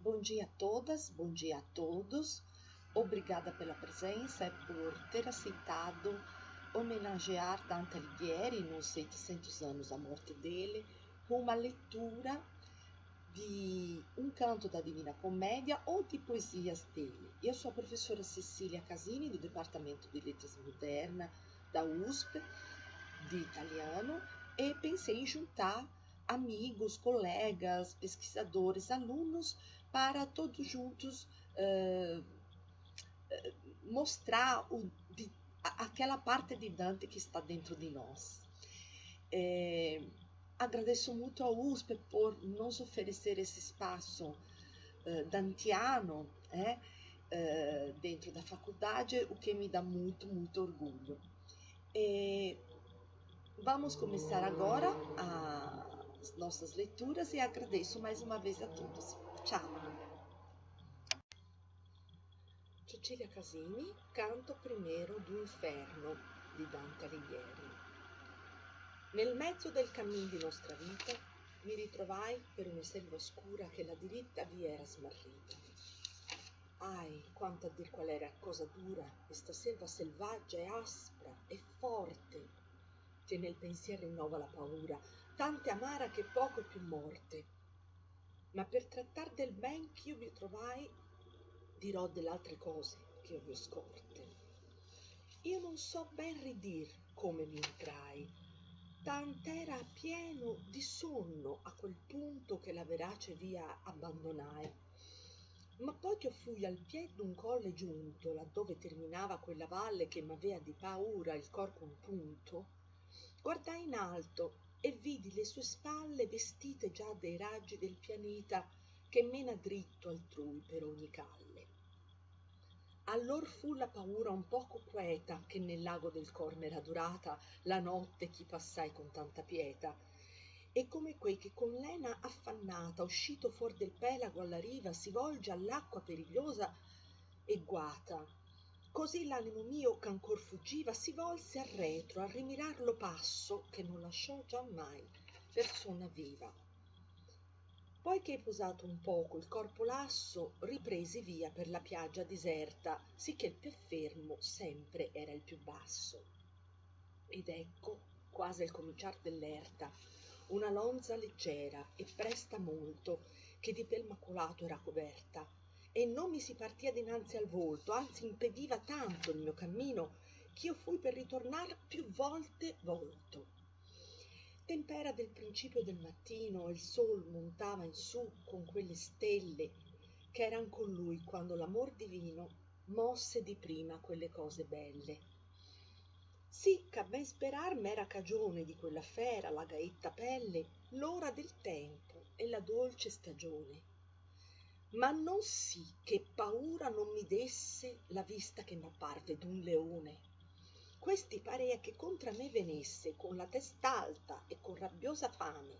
Bom dia a todas, bom dia a todos. Obrigada pela presença e por ter aceitado homenagear Dante Alighieri nos 700 anos da morte dele com uma leitura de um canto da Divina Comédia ou de poesias dele. Eu sou a professora Cecília Casini, do Departamento de Letras Modernas da USP, de italiano, e pensei em juntar amigos, colegas, pesquisadores, alunos, para todos juntos mostrar aquela parte de Dante que está dentro de nós. Agradeço muito ao USP por nos oferecer esse espaço dantiano dentro da faculdade, o que me dá muito, muito orgulho. Vamos começar agora as nossas leituras e agradeço mais uma vez a todos. Ciao! Cecilia Casini, canto primeiro do Inferno di Dante Alighieri. Nel mezzo del cammin di nostra vita mi ritrovai per una selva oscura che la diritta via era smarrita. Ai, quanto a dir qual era cosa dura, questa selva selvaggia e aspra e forte, che nel pensier rinnova la paura, tante amara che poco più morte. Ma per trattar del ben ch'io vi trovai, dirò delle altre cose che io vi ho scorte. Io non so ben ridir come mi entrai, tant'era pieno di sonno a quel punto che la verace via abbandonai. Ma poi che fui al pied d'un colle giunto, laddove terminava quella valle che m'avea di paura il cor compunto, guardai in alto e vidi le sue spalle vestite già dei raggi del pianeta che mena dritto altrui per ogni calle. Allor fu la paura un poco queta che nel lago del cor m'era durata la notte ch'i passai con tanta pietà, e come quei che con lena affannata uscito fuor del pelago alla riva si volge all'acqua perigliosa e guata, così l'animo mio ch'ancor fuggiva si volse arretro a rimirar lo passo che non lasciò giammai persona viva. Poi che posato un poco il corpo lasso, ripresi via per la piaggia deserta, sicché il più fermo sempre era il più basso. Ed ecco, quasi al cominciar dell'erta, una lonza leggera e presta molto, che di pel maculato era coberta, e non mi si partia dinanzi al volto, anzi impediva tanto il mio cammino, ch'io fui per ritornar più volte volto. Tempera del principio del mattino, il sol montava in su con quelle stelle che eran con lui quando l'amor divino mosse di prima quelle cose belle. Sì, ch'a ben sperar m'era cagione di quella fera, la gaetta pelle, l'ora del tempo e la dolce stagione. Ma non sì che paura non mi desse la vista che m'apparve d'un leone. Questi parea che contra me venesse con la testa alta e con rabbiosa fame,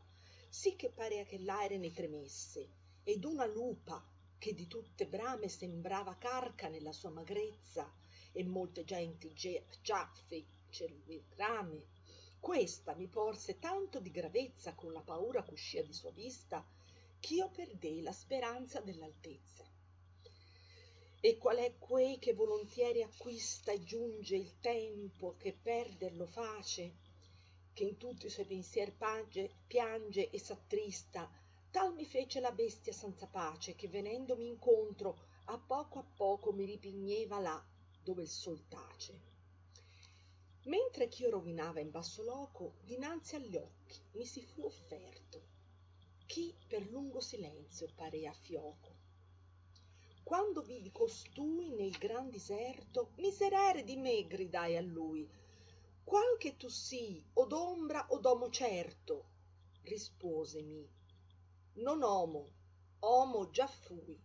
sì che parea che l'aere ne tremesse, ed una lupa che di tutte brame sembrava carca nella sua magrezza, e molte genti giaffe cervirame. Questa mi porse tanto di gravezza con la paura c'uscia di sua vista, ch'io perdei la speranza dell'altezza. E qual è quei che volontieri acquista e giunge il tempo che perderlo face, che in tutti i suoi pensier piange e s'attrista, tal mi fece la bestia senza pace, che venendomi incontro a poco mi ripigneva là dove il sol tace. Mentre ch'io rovinava in basso loco, dinanzi agli occhi mi si fu offerto chi per lungo silenzio parea fioco. Quando vidi costui nel gran diserto, miserere di me, gridai a lui. Qual che tu sii, o d'ombra o d'omo certo? Risposemi. Non omo già fui,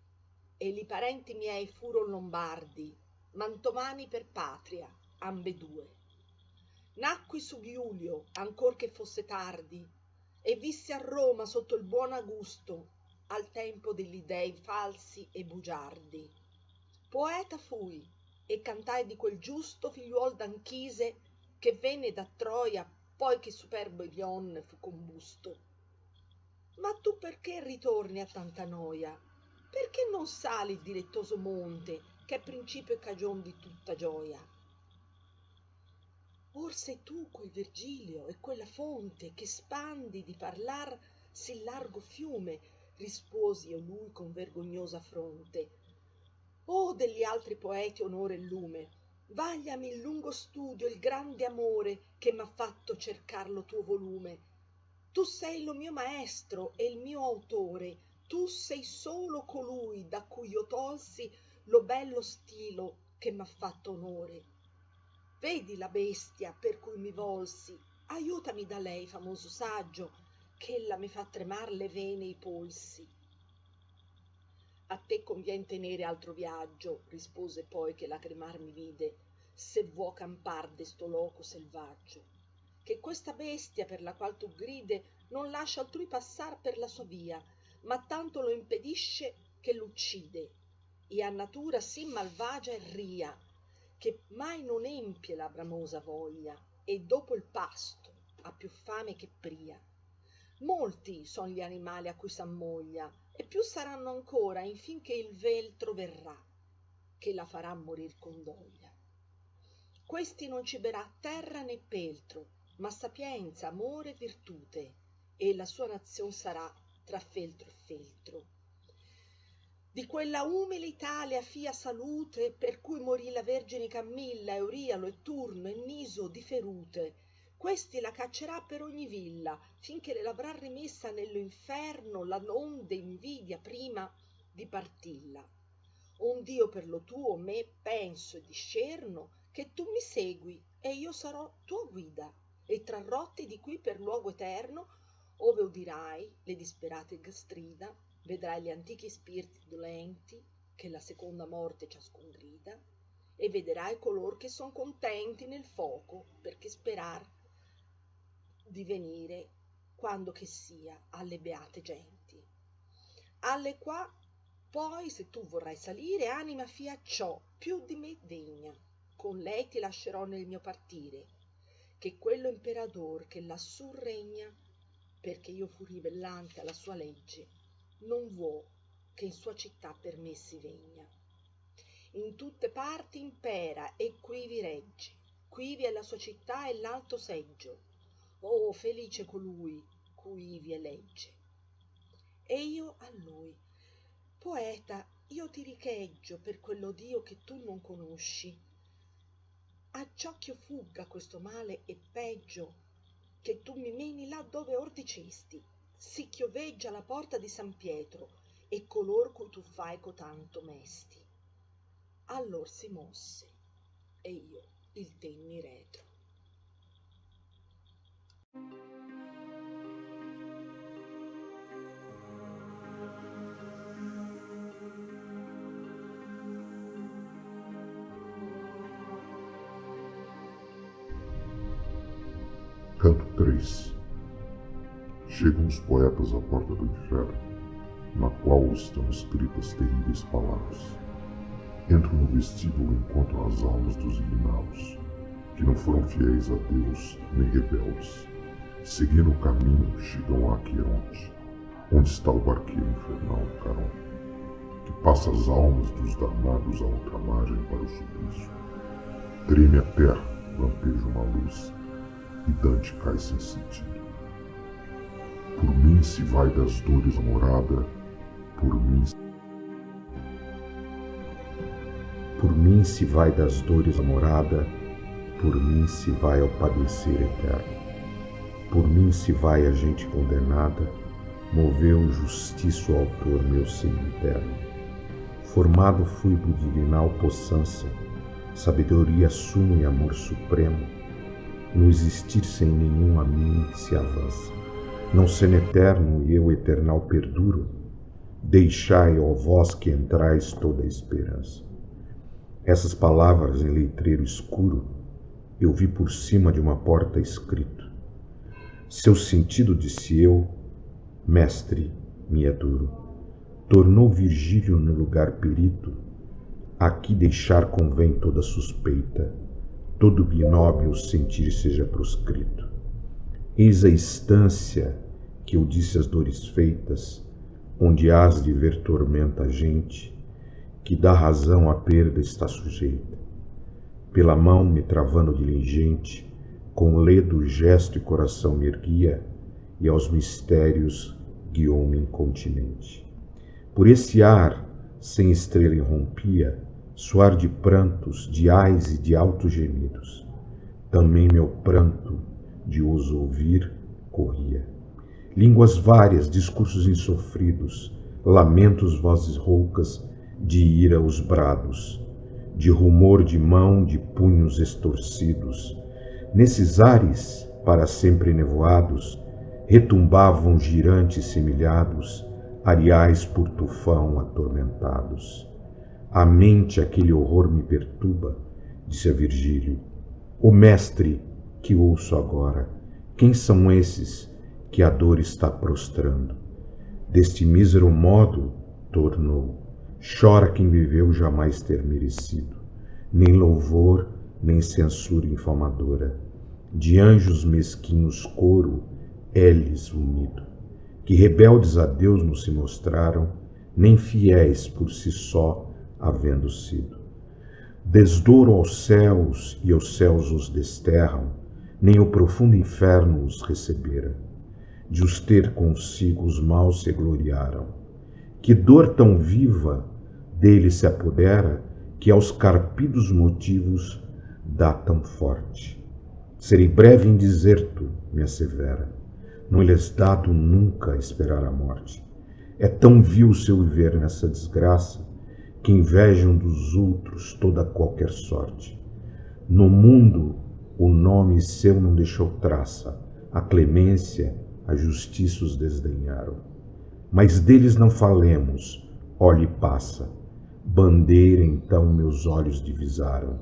e li parenti miei furon lombardi, mantovani per patria, ambedue. Nacqui su Giulio, ancor che fosse tardi, e vissi a Roma sotto il buon Augusto, al tempo degli dei falsi e bugiardi. Poeta fui, e cantai di quel giusto figliuol d'Anchise, che venne da Troia poi che superbo Ilion fu combusto. Ma tu perché ritorni a tanta noia? perché non sali il dilettoso monte, che è principio e cagion di tutta gioia? Or sei tu quel Virgilio e quella fonte che spandi di parlar sì largo fiume, risposi io lui con vergognosa fronte. O degli altri poeti onore e lume, vagliami il lungo studio, il grande amore che m'ha fatto cercar lo tuo volume. Tu sei lo mio maestro e il mio autore, tu sei solo colui da cui io tolsi lo bello stilo che m'ha fatto onore. Vedi la bestia per cui mi volsi, aiutami da lei, famoso saggio, ch'ella mi fa tremar le vene e i polsi. A te convien tenere altro viaggio, rispose poi che lacrimar mi vide, se vuò campar desto loco selvaggio, che questa bestia per la qual tu gride non lascia altrui passar per la sua via, ma tanto lo impedisce che l'uccide, e a natura sì malvagia e ria, che mai non empie la bramosa voglia, e dopo il pasto ha più fame che pria. Molti son gli animali a cui s'ammoglia, e più saranno ancora infin che il veltro verrà, che la farà morir con doglia. Questi non ciberà terra né peltro, ma sapienza, amore, virtute, e la sua nazion sarà tra feltro e feltro. Di quella umile Italia fia salute, per cui morì la Vergine Camilla, Eurialo e Turno e Niso di Ferute. Questi la caccerà per ogni villa, finché l'avrà rimessa nello inferno la onde invidia prima di partilla. Ond'io per lo tuo me penso e discerno che tu mi segui e io sarò tua guida, e trarrotti di qui per luogo eterno, ove udirai le disperate strida, vedrai gli antichi spiriti dolenti che la seconda morte ciascun grida, e vederai color che son contenti nel foco, perché sperar di venire quando che sia alle beate genti. Alle qua poi, se tu vorrai salire, anima fia ciò più di me degna, con lei ti lascerò nel mio partire, che quello imperador che lassù regna, perché io fu ribellante alla sua legge, non vuò che in sua città per me si vegna. In tutte parti impera e quivi regge, quivi è la sua città e l'alto seggio. Oh, felice colui cui ivi elegge. E io a lui: poeta, io ti richeggio per quello Dio che tu non conosci, acciò ch'io fugga questo male e peggio, che tu mi meni là dove or dicesti, sì ch'io veggia la porta di San Pietro e color cui tu fai cotanto mesti. Allor si mosse e io il tenni retro. Canto 3. Chegam os poetas à porta do inferno, na qual estão escritas terríveis palavras. Entram no vestíbulo e encontram as almas dos eliminados, que não foram fiéis a Deus nem rebeldes. Seguindo o caminho, chegam a Aqueronte, onde está o barqueiro infernal Caron, que passa as almas dos danados à outra margem para o suplício. Treme a terra, lampeja uma luz, e Dante cai sem sentido. Por mim se vai das dores a morada, por mim se vai das dores a morada, por mim se vai ao padecer eterno. Por mim se vai a gente condenada, moveu justiça o autor meu sempiterno. Formado fui do divinal poçança, sabedoria suma e amor supremo, no existir sem nenhum a mim se avança. Não sendo eterno e eu eternal perduro, deixai, ó vós que entrais toda a esperança. Essas palavras em letreiro escuro eu vi por cima de uma porta escrito. Seu sentido, disse eu, mestre, me é duro. Tornou Virgílio no lugar perito, aqui deixar convém toda suspeita, todo binómio sentir seja proscrito. Eis a instância que eu disse as dores feitas, onde hás de ver tormenta a gente, que da razão à perda está sujeita. Pela mão me travando diligente, com ledo gesto e coração me erguia, e aos mistérios guiou-me incontinente. Por esse ar, sem estrela irrompia, suar de prantos, de ais e de altos gemidos. Também meu pranto, de os ouvir, corria. Línguas várias, discursos insofridos, lamentos, vozes roucas, de ira os brados, de rumor de mão, de punhos estorcidos. Nesses ares, para sempre nevoados, retumbavam girantes semilhados, areais por tufão atormentados. A mente aquele horror me perturba, disse a Virgílio. O mestre que ouço agora, quem são esses que a dor está prostrando? Deste mísero modo, tornou, chora quem viveu jamais ter merecido, nem louvor, nem censura infamadora, de anjos mesquinhos coro, é-lhes unido, que rebeldes a Deus não se mostraram, nem fiéis por si só havendo sido. Desdouro aos céus e os céus os desterram, nem o profundo inferno os recebera. De os ter consigo os maus se gloriaram. Que dor tão viva dele se apodera, que aos carpidos motivos dá tão forte. Serei breve em dizer-te, me assevera, não lhes dado nunca esperar a morte. É tão vil o seu viver nessa desgraça, que invejam dos outros toda qualquer sorte. No mundo o nome seu não deixou traça, a clemência, a justiça os desdenharam. Mas deles não falemos, olhe e passa, bandeira então meus olhos divisaram,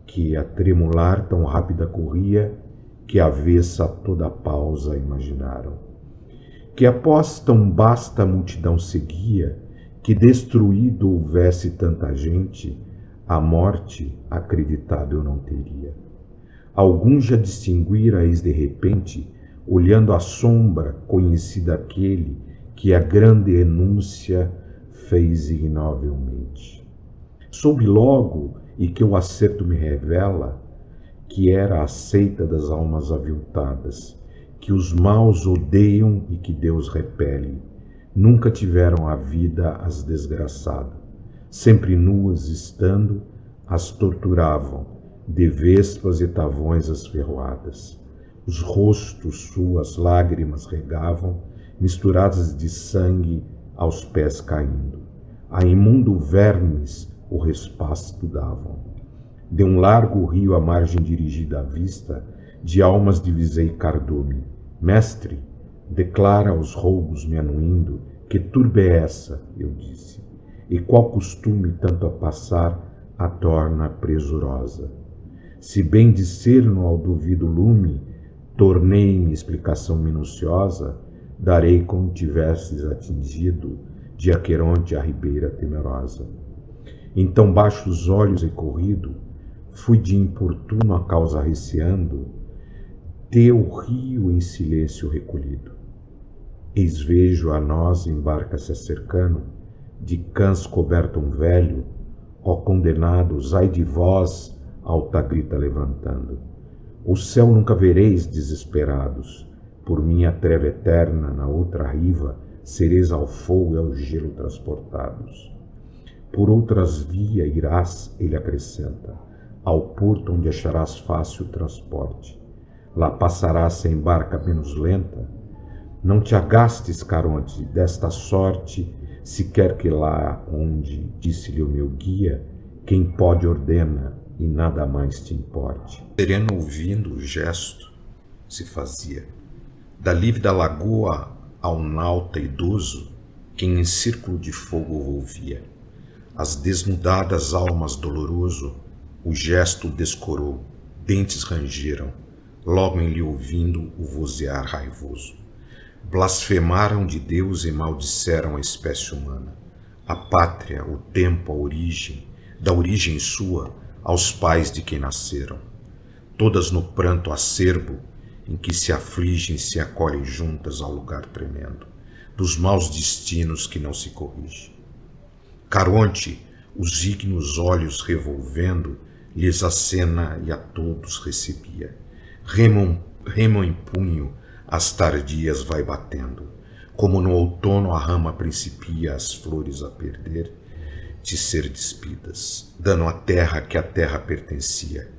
que a tremular tão rápida corria, que avessa a toda pausa imaginaram. Que após tão basta multidão seguia, que destruído houvesse tanta gente, a morte acreditado eu não teria. Alguns já distinguira eis de repente, olhando a sombra, conhecida aquele que a grande renúncia fez ignovelmente. Soube logo, e que o acerto me revela, que era a seita das almas aviltadas, que os maus odeiam e que Deus repele. Nunca tiveram a vida as desgraçadas, sempre nuas estando, as torturavam, de vespas e tavões as ferroadas. Os rostos suas lágrimas regavam, misturadas de sangue aos pés caindo. A imundo vermes o respasto davam. De um largo rio à margem dirigida à vista, de almas divisei cardume. Mestre, declara aos roubos me anuindo, que turba é essa, eu disse, e qual costume tanto a passar a torna presurosa. Se bem discerno ao duvido lume, tornei-me explicação minuciosa, darei como tivesses atingido de Aqueronte a ribeira temerosa. Então baixo os olhos e corrido, fui de importuno a causa receando, teu rio em silêncio recolhido. Eis vejo a nós em barca se acercando, de cãs coberto um velho, ó condenados, ai de vós, alta grita levantando. O céu nunca vereis desesperados, por minha treva eterna na outra riva, sereis ao fogo e ao gelo transportados. Por outras vias irás, ele acrescenta, ao porto onde acharás fácil transporte. Lá passarás sem barca menos lenta. Não te agastes, Caronte, desta sorte, se quer que lá onde, disse-lhe o meu guia, quem pode ordena e nada mais te importe. Sereno ouvindo o gesto se fazia. Da lívida lagoa ao nauta idoso, quem em círculo de fogo volvia. As desnudadas almas doloroso, o gesto descorou, dentes rangeram, logo em lhe ouvindo o vozear raivoso. Blasfemaram de Deus e maldisseram a espécie humana, a pátria, o tempo, a origem, da origem sua, aos pais de quem nasceram. Todas no pranto acerbo, em que se afligem e se acolhem juntas ao lugar tremendo. dos maus destinos que não se corrige. Caronte, os ígneos olhos revolvendo, lhes acena e a todos recebia. Remo em punho, as tardias vai batendo, como no outono a rama principia as flores a perder, de ser despidas, dando à terra que à terra pertencia.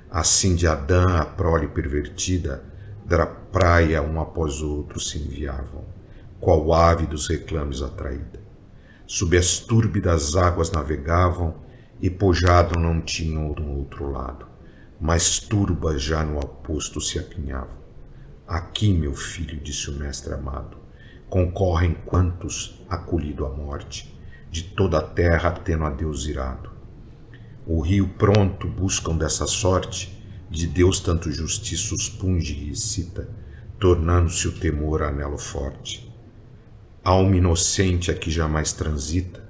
Assim de Adã a prole pervertida, da praia um após outro se enviavam, qual ave dos reclames atraída. Sob as túrbidas águas navegavam, e pojado não tinham no outro lado, mas turbas já no oposto se apinhavam. Aqui, meu filho, disse o mestre amado, concorrem quantos, acolhido à morte, de toda a terra tendo a Deus irado. O rio pronto buscam dessa sorte, de Deus tanto justiça os punge e excita, tornando-se o temor anelo forte. Alma inocente aqui jamais transita,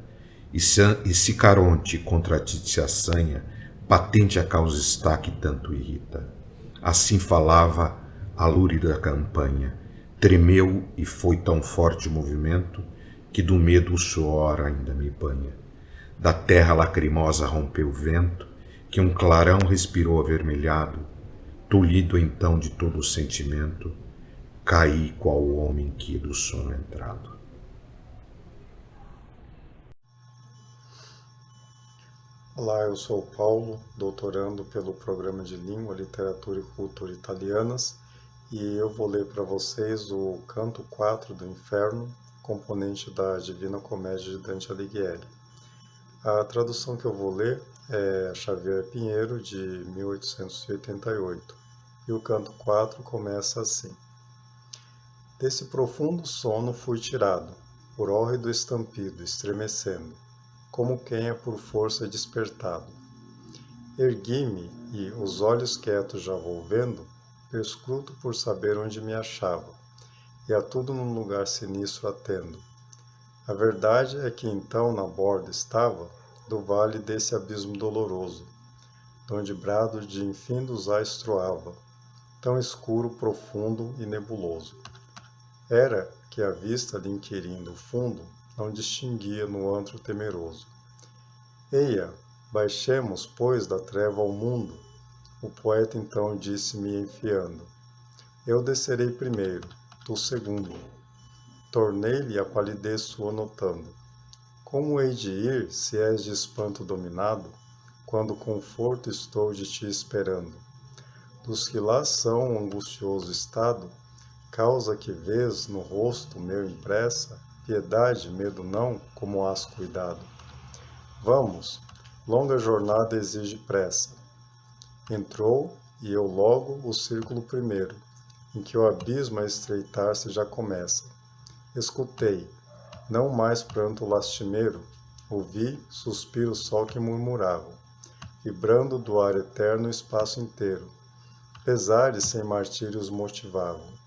e se Caronte contra ti se assanha, patente a causa está que tanto irrita. Assim falava a lúrida campanha, tremeu e foi tão forte o movimento, que do medo o suor ainda me banha. Da terra lacrimosa rompeu o vento, que um clarão respirou avermelhado, tolhido então de todo o sentimento, caí qual o homem que do sono entrado. Olá, eu sou o Paulo, doutorando pelo Programa de Língua, Literatura e Cultura Italianas, e eu vou ler para vocês o Canto 4 do Inferno, componente da Divina Comédia de Dante Alighieri. A tradução que eu vou ler é Xavier Pinheiro, de 1888, e o Canto 4 começa assim. Desse profundo sono fui tirado, por hórrido estampido, estremecendo, como quem é por força despertado. Ergui-me e, os olhos quietos já volvendo, perscruto por saber onde me achava, e a tudo num lugar sinistro atendo. A verdade é que então na borda estava do vale desse abismo doloroso, donde brado de infindos ais troava, tão escuro, profundo e nebuloso. Era que a vista lhe inquirindo o fundo, não distinguia no antro temeroso. Eia, baixemos, pois, da treva ao mundo, o poeta então disse-me enfiando. Eu descerei primeiro, tu segundo. Tornei-lhe a palidez sua notando. Como hei de ir, se és de espanto dominado, quando conforto estou de ti esperando? Dos que lá são o angustioso estado, causa que vês no rosto meu impressa, piedade, medo não, como has cuidado. Vamos, longa jornada exige pressa. Entrou, e eu logo o círculo primeiro, em que o abismo a estreitar-se já começa. Escutei, não mais pranto lastimeiro, ouvi suspiros só que murmuravam, vibrando do ar eterno o espaço inteiro. Pesares sem martírios motivavam.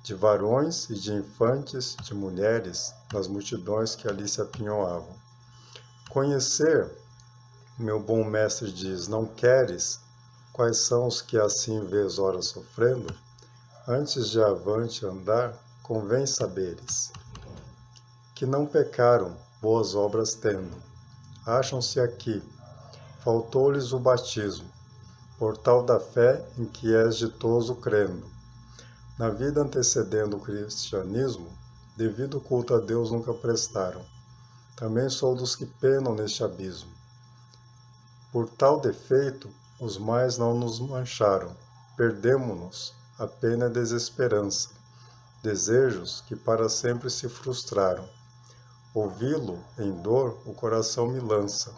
De varões e de infantes, de mulheres, nas multidões que ali se apinhoavam. Conhecer, meu bom mestre diz, não queres? Quais são os que assim vês ora sofrendo? Antes de avante andar, convém saberes. Que não pecaram, boas obras tendo. Acham-se aqui. Faltou-lhes o batismo, portal da fé em que és ditoso crendo. Na vida antecedendo o cristianismo, devido culto a Deus nunca prestaram. Também sou dos que penam neste abismo. Por tal defeito, os mais não nos mancharam. Perdemo-nos, a pena é desesperança. Desejos que para sempre se frustraram. Ouvi-lo, em dor, o coração me lança,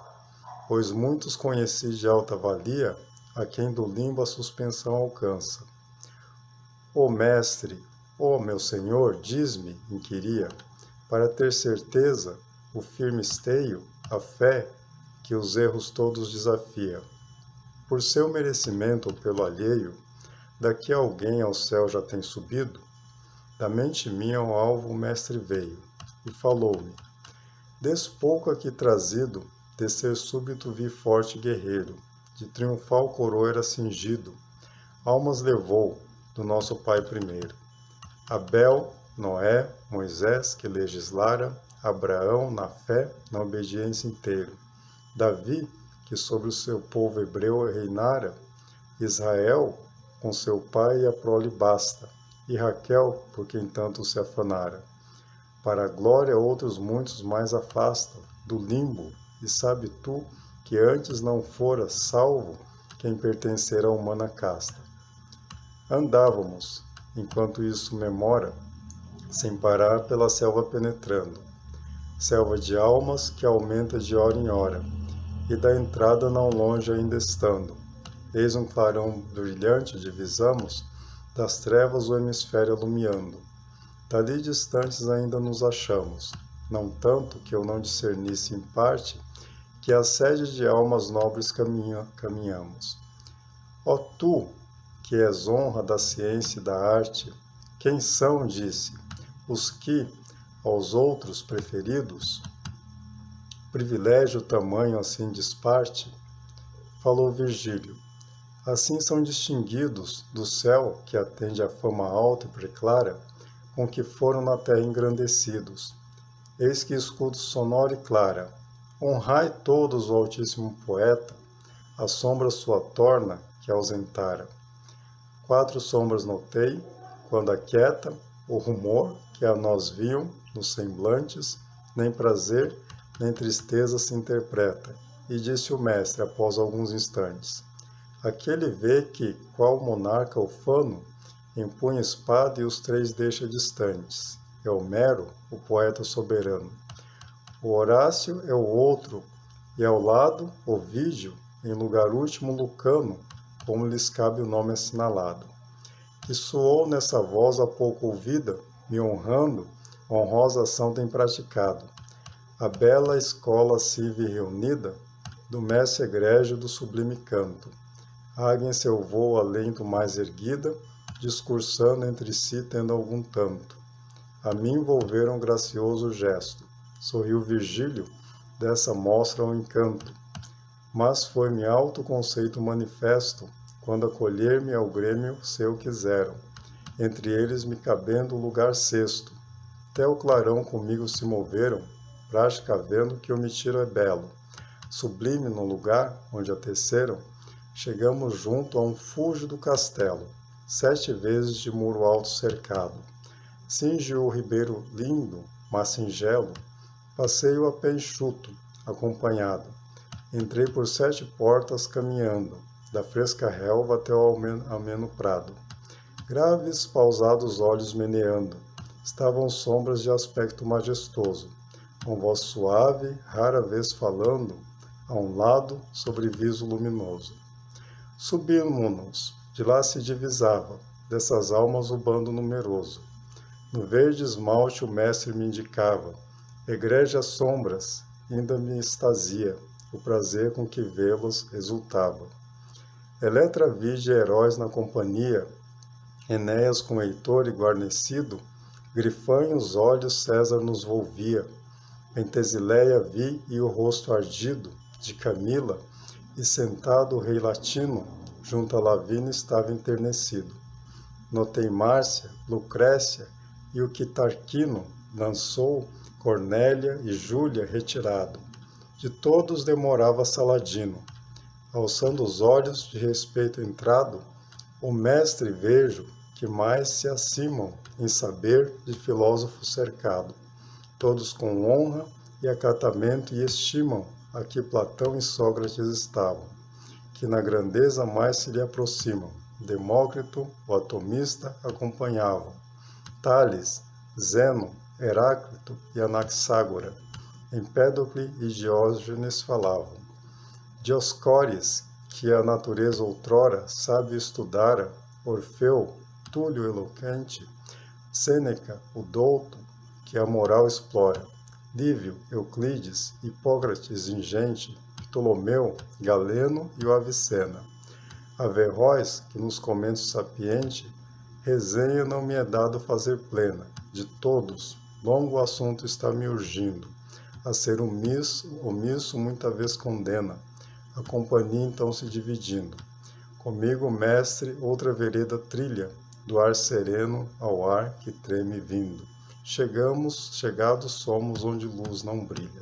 pois muitos conheci de alta valia, a quem do limbo a suspensão alcança. Ó mestre, ó meu senhor, diz-me, inquiria, para ter certeza, o firme esteio, a fé, que os erros todos desafia. Por seu merecimento ou pelo alheio, daqui alguém ao céu já tem subido? Da mente minha ao alvo o mestre veio, e falou-me. Despouco aqui trazido, descer súbito vi forte guerreiro, de triunfal coroa era cingido, almas levou, do nosso pai primeiro. Abel, Noé, Moisés, que legislara, Abraão, na fé, na obediência inteira, Davi, que sobre o seu povo hebreu reinara, Israel, com seu pai e a prole basta, e Raquel, por quem tanto se afanara. Para a glória outros muitos mais afastam do limbo, e sabe tu que antes não fora salvo quem pertencer à humana casta. Andávamos, enquanto isso memora, sem parar pela selva penetrando, selva de almas que aumenta de hora em hora, e da entrada não longe ainda estando. Eis um clarão brilhante divisamos, das trevas o hemisfério alumiando. Dali distantes ainda nos achamos, não tanto que eu não discernisse em parte, que a sede de almas nobres caminhamos. Ó tu, que és honra da ciência e da arte, quem são, disse, os que, aos outros preferidos, privilégio tamanho assim disparte? Falou Virgílio, assim são distinguidos do céu, que atende à fama alta e preclara, com que foram na terra engrandecidos. Eis que escudo sonoro e clara, honrai todos o altíssimo poeta, a sombra sua torna, que ausentara. 4 sombras notei, quando aquieta, o rumor que a nós viam nos semblantes, nem prazer, nem tristeza se interpreta. E disse o mestre, após alguns instantes, aquele vê que, qual monarca ufano, empunha espada e os 3 deixa distantes. É Homero, o poeta soberano. O Horácio é o outro, e ao lado, Ovídio, em lugar último, Lucano, como lhes cabe o nome assinalado. Que soou nessa voz há pouco ouvida, me honrando, honrosa ação tem praticado. A bela escola cive reunida, do mestre egrégio do sublime canto. Águia em seu voo além do mais erguida, discursando entre si tendo algum tanto. A mim envolveram gracioso gesto. Sorriu Virgílio, dessa mostra ao encanto. Mas foi-me alto conceito manifesto, quando acolher-me ao grêmio seu quiseram, entre eles me cabendo o lugar sexto. Até o clarão comigo se moveram, prática vendo que o me tiro é belo. Sublime no lugar onde a teceram, chegamos junto a um fúlgido castelo, 7 vezes de muro alto cercado. Cinge o ribeiro lindo, mas singelo, passei-o a pé enxuto, acompanhado. Entrei por 7 portas caminhando, da fresca relva até o ameno prado. Graves, pausados olhos meneando, estavam sombras de aspecto majestoso, com voz suave, rara vez falando, a um lado, sobre viso luminoso. Subimos-nos, de lá se divisava, dessas almas o bando numeroso. No verde esmalte o mestre me indicava, egrégias sombras, ainda me extasia, o prazer com que vê-los exultava. Eletra vide heróis na companhia, Enéas com Heitor e guarnecido, grifanhos olhos César nos volvia, Pentesileia vi e o rosto ardido de Camila, e sentado o rei latino, junto a Lavina estava enternecido. Notei Márcia, Lucrécia e o que Tarquino lançou, Cornélia e Júlia retirado. De todos demorava Saladino. Alçando os olhos de respeito entrado, o mestre vejo que mais se acimam em saber de filósofo cercado. Todos com honra e acatamento e estimam a que Platão e Sócrates estavam, que na grandeza mais se lhe aproximam. Demócrito, o atomista, acompanhavam. Tales, Zeno, Heráclito e Anaxágora, Empédocle e Diógenes falavam. Dioscórides, que a natureza outrora sábio estudara, Orfeu, Túlio eloquente, Sêneca, o douto, que a moral explora, Lívio, Euclides, Hipócrates ingente, Ptolomeu, Galeno e o Avicena. Averroes, que nos comentos sapiente, resenha não me é dado fazer plena, de todos, longo assunto está me urgindo, a ser omisso muita vez condena, a companhia então se dividindo. Comigo, mestre, outra vereda trilha, do ar sereno ao ar que treme vindo. Chegados somos onde luz não brilha.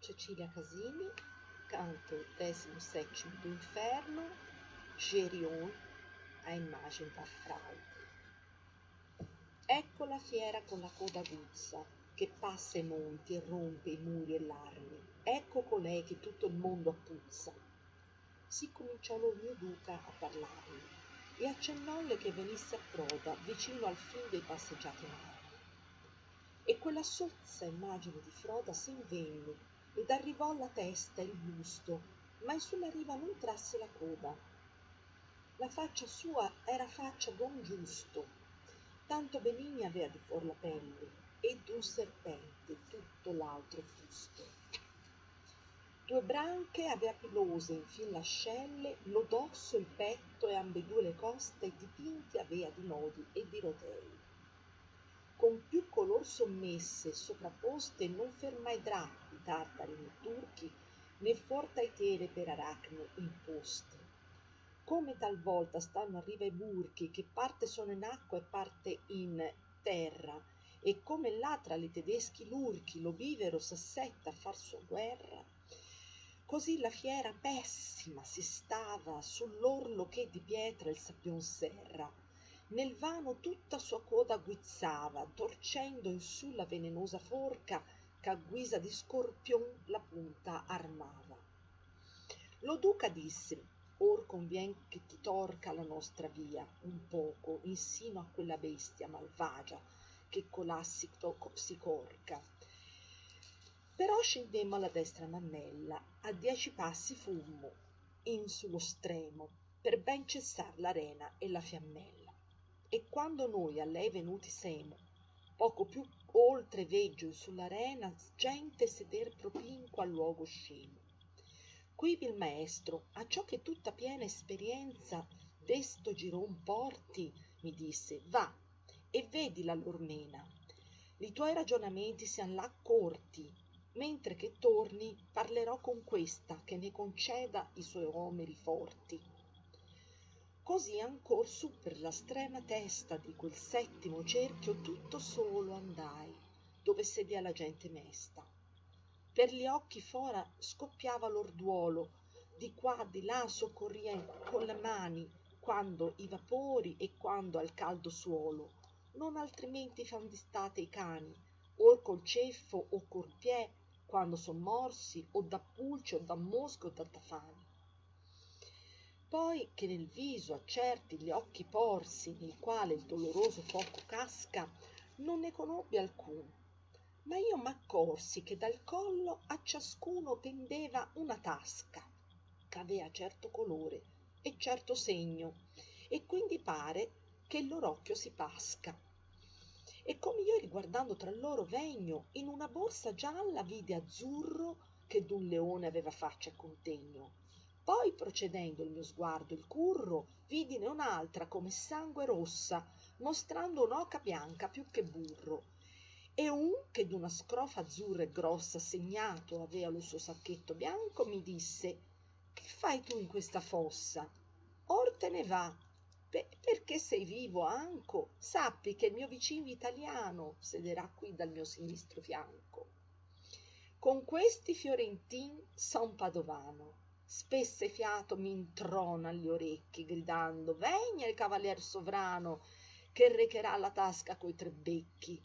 Cecilia Casini, canto 17 do Inferno, Gerion, a immagine da Frau. Ecco la fiera con la coda aguzza, che passa i monti e rompe i muri e l'armi. Ecco colei che tutto il mondo appuzza. Si cominciò lo mio duca a parlargli e accennolle che venisse a Proda vicino al fin dei passeggiati marmi. E quella sozza immagine di Froda s'invenne ed arrivò la testa e il busto, ma in sulla riva non trasse la coda. La faccia sua era faccia d'uom giusto, tanto benigna avea di fuor la pelle, e d'un serpente tutto l'altro fusto. 2 branche avea pilose, infin l'ascelle, lo dosso, il petto e ambedue le coste dipinti avea di nodi e di rotelle. Con più color sommesse e sovrapposte non fermai drappi, tartari né turchi, né fuor tele per aracne imposte. Come talvolta stanno a riva i burchi, che parte sono in acqua e parte in terra, e come là tra le tedeschi lurchi lo vivero s'assetta a far sua guerra, così la fiera pessima si stava sull'orlo che di pietra il sabbion serra. Nel vano tutta sua coda guizzava, torcendo in su la venenosa forca ch'a guisa di scorpion la punta armava. Lo duca disse: or convien che ti torca la nostra via un poco insino a quella bestia malvagia che colà si corca. Però scendemmo alla destra mammella, a 10 passi fummo in sullo stremo per ben cessar l'arena e la fiammella. E quando noi a lei venuti semo, poco più oltre veggio in sull'arena gente seder propinqua al luogo scemo. Quivi il maestro, a ciò che tutta piena esperienza desto giron porti, mi disse: va e vedi la lor mena. I tuoi ragionamenti sian là corti, mentre che torni parlerò con questa che ne conceda i suoi omeri forti. Così ancor su per la strema testa di quel 7° cerchio tutto solo andai, dove sedea la gente mesta. Per gli occhi fora scoppiava lor duolo, di qua di là soccorria con le mani, quando i vapori e quando al caldo suolo, non altrimenti fan d'istate i cani, or col ceffo o col piè, quando son morsi, o da pulce o da mosche o da tafani. Poi che nel viso accerti gli occhi porsi, nel quale il doloroso foco casca, non ne conobbi alcun, ma io m'accorsi che dal collo a ciascuno pendeva una tasca, ch'avea certo colore e certo segno, e quindi pare che il lor occhio si pasca. E come io riguardando tra loro vegno, in una borsa gialla vidi azzurro che d'un leone aveva faccia e contegno. Poi procedendo il mio sguardo il curro, vidine un'altra come sangue rossa, mostrando un'oca bianca più che burro, e un che d'una scrofa azzurra e grossa segnato avea lo suo sacchetto bianco mi disse: che fai tu in questa fossa? Or te ne va, perché sei vivo anco, sappi che il mio vicino italiano sederà qui dal mio sinistro fianco. Con questi fiorentin son padovano, spesse fiato mi introna agli orecchi, gridando: vegna il cavalier sovrano, che recherà la tasca coi 3 becchi.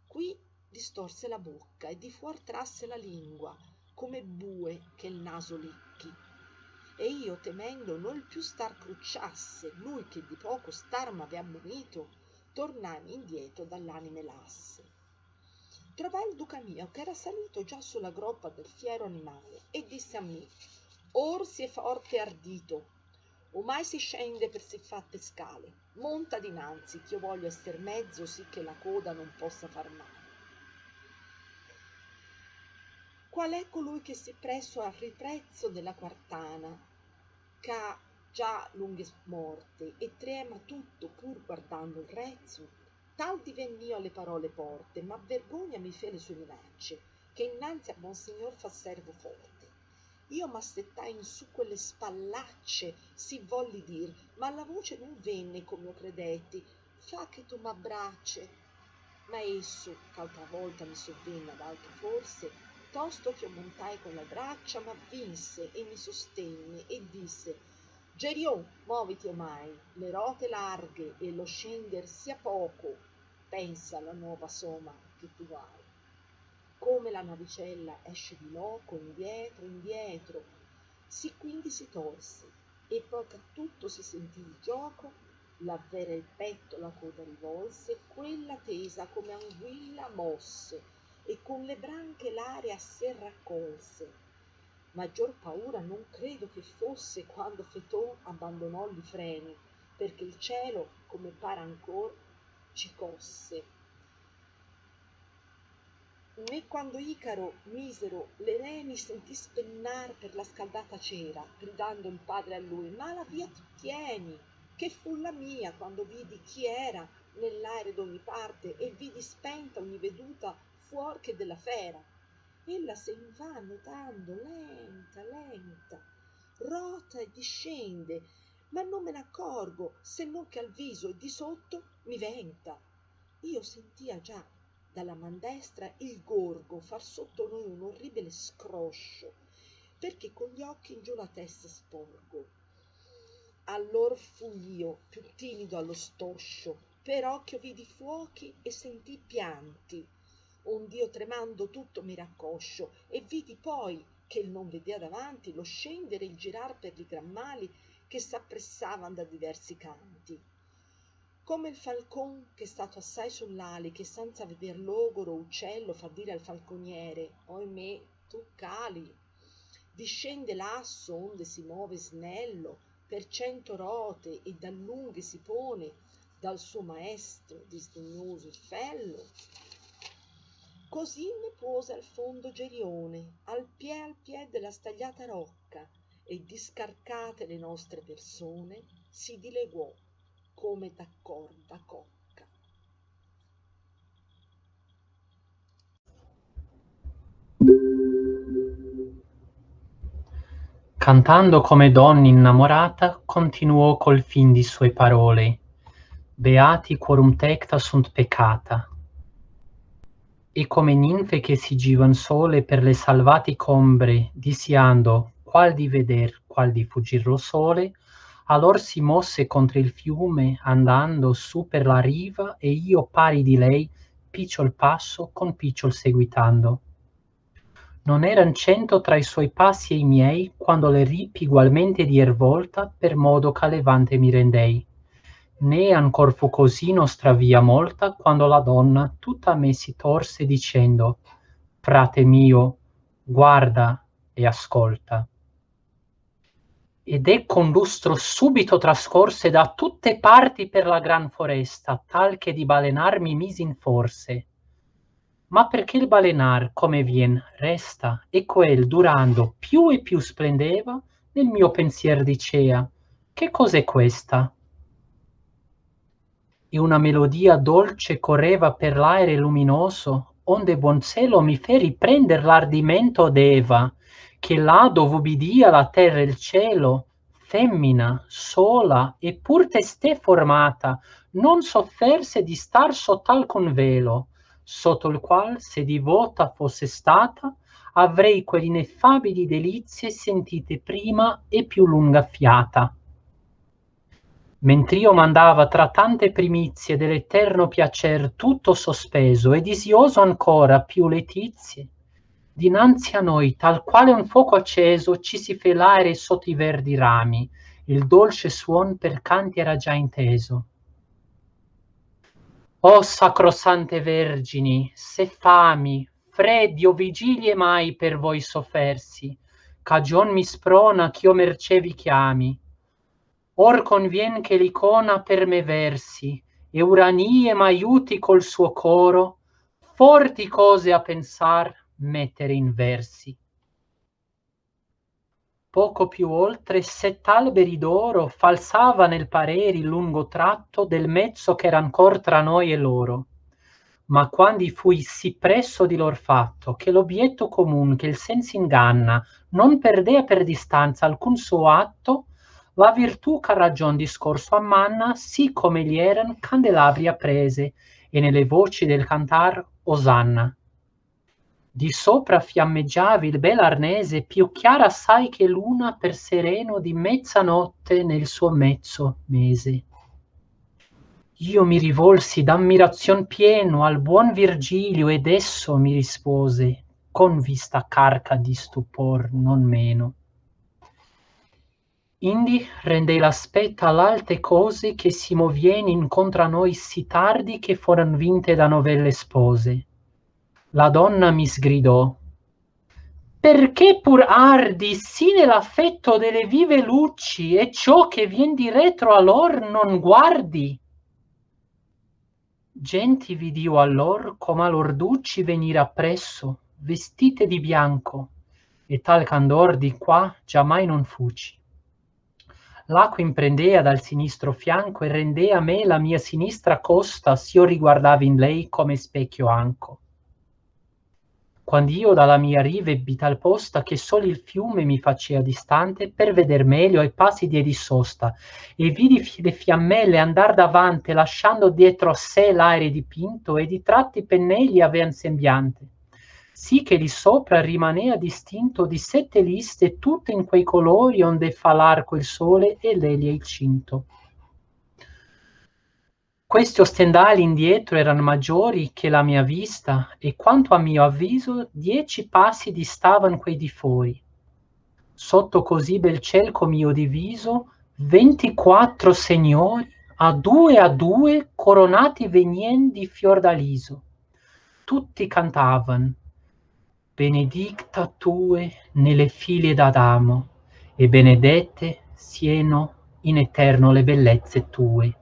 Qui distorse la bocca e di fuor trasse la lingua, come bue che il naso licchi. E io, temendo non il più star crucciasse, lui che di poco star m'avea munito, tornai indietro dall'anime lasse. Trovai il duca mio, che era salito già sulla groppa del fiero animale, e disse a me: or si è forte ardito, omai si scende per siffatte scale, monta dinanzi, ch'io voglio esser mezzo, sì che la coda non possa far male. Qual è colui che si presso al riprezzo della quartana, c'ha già lunghe morte, e trema tutto pur guardando il rezzo? Tal divenn'io alle parole porte, ma vergogna mi fe le sue minacce, che innanzi a monsignor fa servo forte. Io m'assettai in su quelle spallacce, si volli dir, ma la voce non venne com'io credetti: fa che tu m'abbracce. Ma esso, ch'altra volta mi sovvenne ad altro forse, tosto che io montai con le braccia, ma vinse e mi sostenne e disse: Gerion, muoviti omai, le rote larghe e lo scender sia poco, pensa alla nuova soma che tu hai. Come la navicella esce di loco, indietro, indietro, sì quindi si torse, e poi che tutto si sentì il gioco, l'avvera il petto la coda rivolse, quella tesa come anguilla mosse, e con le branche l'aria a sé raccolse. Maggior paura non credo che fosse quando Fetò abbandonò i freni, perché il cielo, come pare ancor, ci cosse. Né quando Icaro, misero, le reni sentì spennar per la scaldata cera, gridando il padre a lui: ma la via ti tieni, che fu la mia quando vidi chi era nell'aere d'ogni parte e vidi spenta ogni veduta fuor che della fera. Ella se in va nuotando lenta, lenta, rota e discende, ma non me n'accorgo se non che al viso e di sotto mi venta. Io sentia già dalla man destra il gorgo far sotto noi un orribile scroscio, perché con gli occhi in giù la testa sporgo. Allor fui io più timido allo stoscio, per occhio vidi fuochi e sentì pianti, ond'io tremando tutto mi raccoscio, e vidi poi che il non vedea davanti lo scendere e il girar per gli gran mali che s'appressavan da diversi canti. Come il falcon che stato assai sull'ali, che senza veder logoro uccello fa dire al falconiere: oimè, tu cali. Discende l'asso onde si muove snello per 100 rote e da lunghe si pone dal suo maestro disdegnoso il fello. Così ne pose al fondo Gerione, al piè della stagliata rocca, e discarcate le nostre persone si dileguò come da corda cocca. Cantando come donna innamorata, continuò col fin di sue parole: Beati quorum tecta sunt peccata. E come ninfe che si givan sole per le salvatiche ombre, disiando qual di veder, qual di fuggir lo sole, allor si mosse contro il fiume, andando su per la riva, e io pari di lei, picciol passo con picciol seguitando. Non eran 100 tra i suoi passi e i miei, quando le rippi ugualmente dier volta, per modo ch'a levante mi rendei. Né ancor fu così nostra via molta, quando la donna tutta a me si torse dicendo: frate mio, guarda e ascolta. Ed ecco un lustro subito trascorse da tutte parti per la gran foresta, tal che di balenar mi misi in forse. Ma perché il balenar, come vien, resta, e quel, durando, più e più splendeva, nel mio pensier dicea: che cos'è questa? E una melodia dolce correva per l'aere luminoso, onde buon cielo mi fe riprender l'ardimento d'Eva, che là dove ubbidia la terra e il cielo, femmina, sola e pur testè formata, non sofferse di star sott'alcun velo, sotto il qual, se divota fosse stata, avrei quell'ineffabili delizie sentite prima e più lunga fiata. Mentr'io mandava tra tante primizie dell'eterno piacer tutto sospeso e disioso ancora più letizie, dinanzi a noi, tal quale un fuoco acceso, ci si fe l'aere sotto i verdi rami, il dolce suon per canti era già inteso. O sacrosante vergini, se fami, freddi o vigilie mai per voi soffersi, cagion mi sprona ch'io mercé vi chiami. Or convien che l'icona per me versi, e Uranie m'aiuti col suo coro, forti cose a pensar mettere in versi. Poco più oltre 7 alberi d'oro falsava nel parere il lungo tratto del mezzo ch'era ancor tra noi e loro. Ma quandi fui sì presso di lor fatto, che l'obietto comun che il senso inganna non perdea per distanza alcun suo atto, la virtù ch'a ragion discorso ammanna, sì come gli eran candelabri apprese, e nelle voci del cantar Osanna. Di sopra fiammeggiava il bel arnese più chiara assai che luna per sereno di mezzanotte nel suo mezzo mese. Io mi rivolsi d'ammirazion pieno al buon Virgilio ed esso mi rispose con vista carca di stupor non meno. Indi rendei l'aspetto all'alte cose che si movien incontra a noi sì tardi che foran vinte da novelle spose. La donna mi sgridò: perché pur ardi sì nell'affetto delle vive luci e ciò che vien di retro a lor non guardi? Genti vidio allor come a lor duci venire appresso, vestite di bianco, e tal candor di qua giammai non fuci. L'acqua imprendea dal sinistro fianco e rendea a me la mia sinistra costa s'io riguardava in lei come specchio anco. Quand'io dalla mia riva ebbi tal posta che solo il fiume mi facea distante, per veder meglio ai passi diedi sosta, e vidi le fiammelle andar davante, lasciando dietro a sé l'aere dipinto, e di tratti pennelli avean sembiante, sì che di sopra rimanea distinto di 7 liste, tutte in quei colori onde fa l'arco il sole e l'elia il cinto. Questi ostendali indietro eran maggiori che la mia vista, e quanto a mio avviso 10 passi distavan quei di fuori. Sotto così bel ciel com'io diviso, 24 signori a due coronati venien di fiordaliso. Tutti cantavan: benedicta tue nelle figlie d'Adamo, e benedette sieno in eterno le bellezze tue.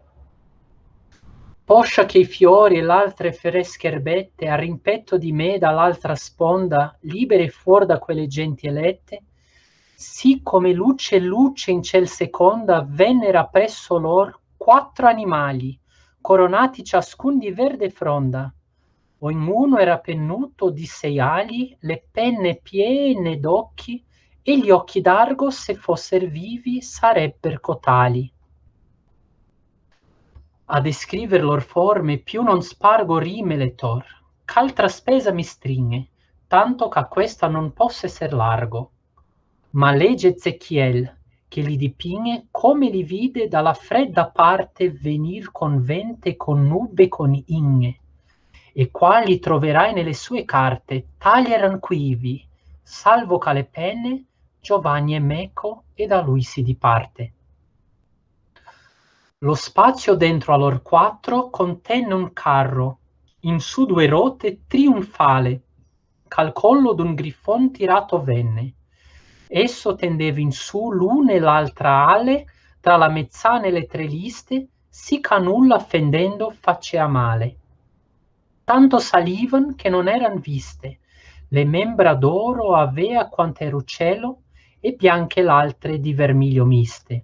Poscia che i fiori e l'altre fresche erbette a rimpetto di me dall'altra sponda, libere fuor da quelle genti elette, sì come luce in ciel seconda, vennero appresso lor 4 animali, coronati ciascun di verde fronda. Ognuno era pennuto di 6 ali, le penne piene d'occhi, e gli occhi d'argo, se fosser vivi, sarebber cotali. A descriver lor forme più non spargo rime le tor, ch'altra spesa mi stringe, tanto che a questa non possa esser largo. Ma legge Ezechiel, che li dipinge come li vide dalla fredda parte venir con vente, con nubbe, con ingne, e quali troverai nelle sue carte, tali eran quivi, salvo che le penne, Giovanni e Meco, e da lui si diparte. Lo spazio dentro a lor 4 contenne un carro, in su 2 rote trionfale, ch'al collo d'un griffon tirato venne. Esso tendeva in su l'una e l'altra ale, tra la mezzana e le 3 liste, sì che a nulla fendendo facea male. Tanto salivan che non eran viste, le membra d'oro avea quant'era uccello, e bianche l'altre di vermiglio miste.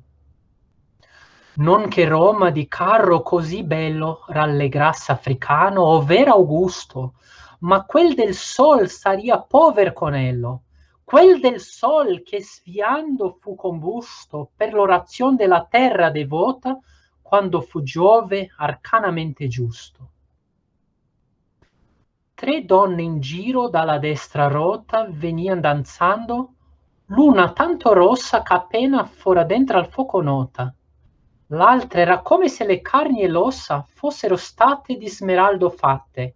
Non che Roma di carro così bello rallegrasse africano, ovvero Augusto, ma quel del sol saria pover con ello, quel del sol che sviando fu combusto per l'orazion della terra devota, quando fu Giove arcanamente giusto. 3 donne in giro dalla destra rota venian danzando, l'una tanto rossa che appena fora dentro al fuoco nota. L'altra era come se le carni e l'ossa fossero state di smeraldo fatte,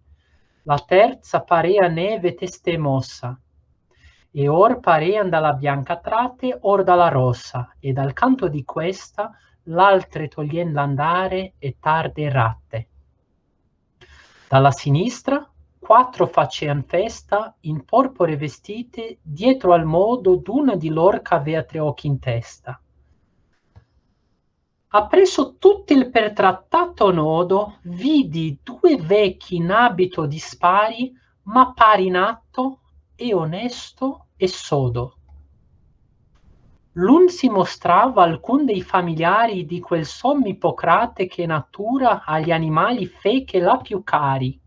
la terza parea neve teste mossa, e or parean dalla bianca trate, or dalla rossa, e dal canto di questa l'altre toglien l'andare e tarde ratte. Dalla sinistra 4 facean festa in porpore vestite dietro al modo d'una di lor ch'avea 3 occhi in testa. Appresso tutto il pertrattato nodo, vidi 2 vecchi in abito dispari, ma pari in atto, e onesto e sodo. L'un si mostrava alcun dei familiari di quel sommo Ippocrate che natura agli animali feche la più cari.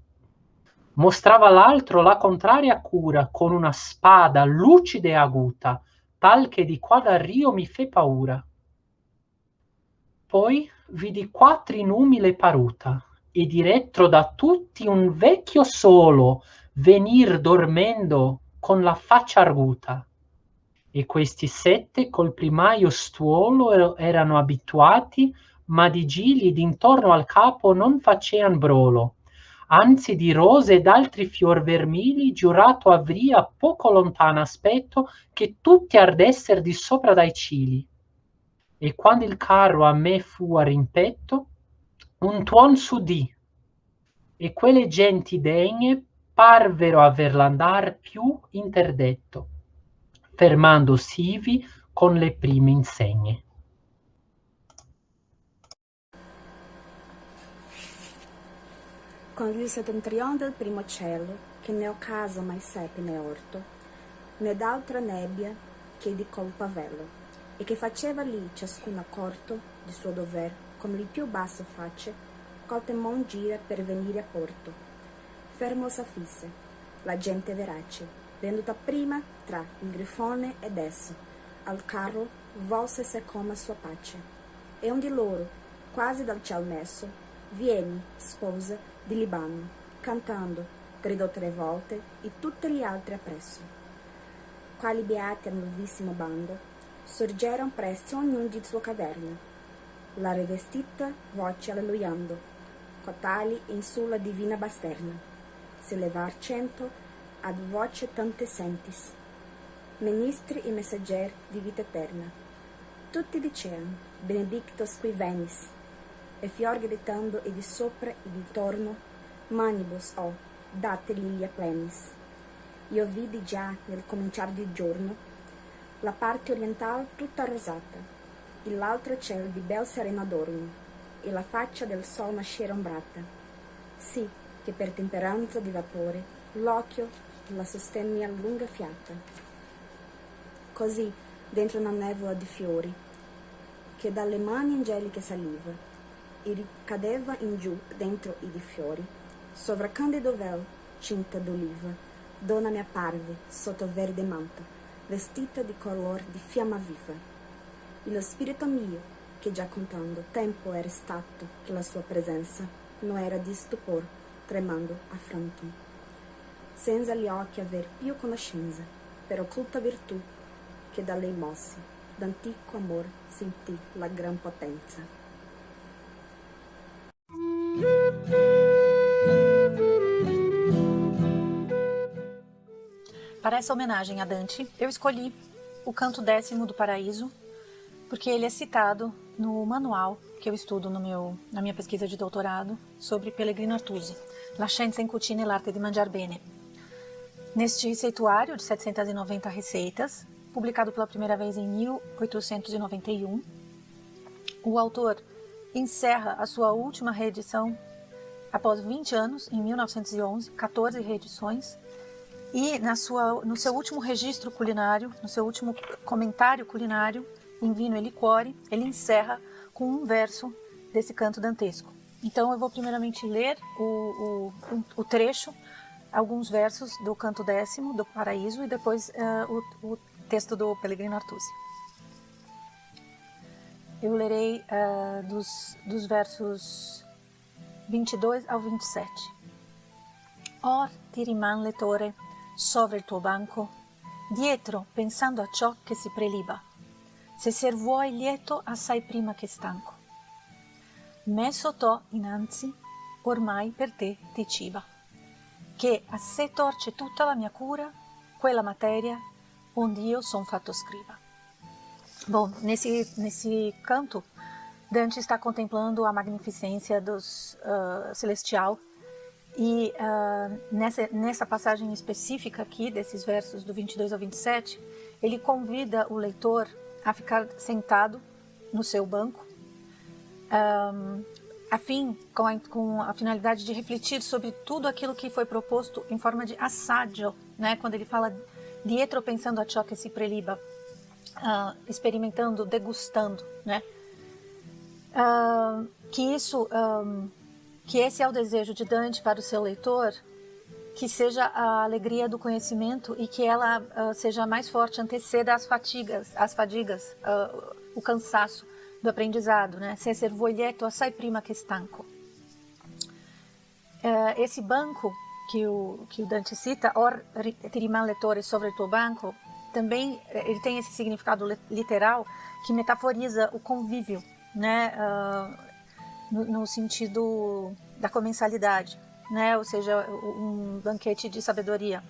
Mostrava l'altro la contraria cura, con una spada lucida e aguta, tal che di qua dal rio mi fe paura. Poi vidi 4 in umile paruta, e diretro da tutti un vecchio solo, venir dormendo con la faccia arguta. E questi 7 col primaio stuolo erano abituati, ma di gigli d'intorno al capo non facean brolo, anzi di rose ed altri fior vermili giurato avria poco lontano aspetto che tutti ardesser di sopra dai cili. E quando il carro a me fu a rimpetto, un tuon s'udì, e quelle genti degne parvero aver l'andar più interdetto, fermandosi ivi con le prime insegne. Con il settentrion del primo cielo, che né occasa mai seppe né orto, né d'altra nebbia che di col pavello, e che faceva lì ciascun accorto di suo dover, come il più basso face, col temon gira per venire a porto. Fermo s'affisse, la gente verace, venuta prima tra il grifone ed esso, al carro volse se come a sua pace. E un di loro, quasi dal ciel messo, vieni, sposa, di Libano, cantando, gridò 3 volte, e tutti gli altri appresso. Quali beati al nuovissimo bando, sorgeron presto ognuno di sua caverna, la rivestita voce alleluiando, cotali in sulla divina basterna, si levar 100 ad voce tante sentis, ministri e messager di vita eterna. Tutti dicean, benedictus qui venis, e fior gridando e di sopra e di torno, manibus ho, date lilia plenis. Io vidi già nel cominciar di giorno la parte oriental tutta rosata, e l'altro cielo di bel sereno adorno, e la faccia del sol nascere ombrata, sì che per temperanza di vapore l'occhio la sostenne a lunga fiata. Così, dentro una nevola di fiori, che dalle mani angeliche saliva, e ricadeva in giù dentro i di fiori, sovra candido vel, cinta d'oliva, donna mi apparve sotto verde manto, vestita di color di fiamma viva. E lo spirito mio, che già contando tempo era stato che la sua presenza non era di stupor, tremando affranto, senza gli occhi aver più conoscenza, per occulta virtù, che da lei mossi, d'antico amor sentì la gran potenza. Para essa homenagem a Dante, eu escolhi o Canto 10º do Paraíso, porque ele é citado no manual que eu estudo na minha pesquisa de doutorado sobre Pellegrino Artusi, La scienza in cucina e l'arte di mangiar bene. Neste receituário de 790 receitas, publicado pela primeira vez em 1891, o autor encerra a sua última reedição após 20 anos, em 1911, 14 reedições, e no seu último registro culinário, no seu último comentário culinário, em Vino e Liquore, ele encerra com um verso desse canto dantesco. Então eu vou primeiramente ler o trecho, alguns versos do canto 10º do Paraíso e depois o texto do Pellegrino Artusi. Eu lerei dos versos 22 ao 27. Or ti riman lettore sovra il tuo banco, dietro pensando a ciò che si preliba, se ser vuoi lieto assai prima che stanco. Messo t'ho innanzi, ormai per te ti ciba, che a sé torce tutta la mia cura, quella materia onde io son fatto scriba. Bom, nesse canto, Dante está contemplando a magnificência dos celestial e nessa passagem específica aqui, desses versos do 22 ao 27, ele convida o leitor a ficar sentado no seu banco, com a finalidade de refletir sobre tudo aquilo que foi proposto em forma de assaggio, né? Quando ele fala dietro pensando a ciò che si preliba, experimentando, degustando, né? Que esse é o desejo de Dante para o seu leitor, que seja a alegria do conhecimento e que ela seja mais forte, anteceda as fadigas, o cansaço do aprendizado, né? Se servo lieto assai prima che stanco. Esse banco que o Dante cita, or rimane lettore sobre il tuo banco, também ele tem esse significado literal que metaforiza o convívio, né, no sentido da comensalidade, né, ou seja, um banquete de sabedoria.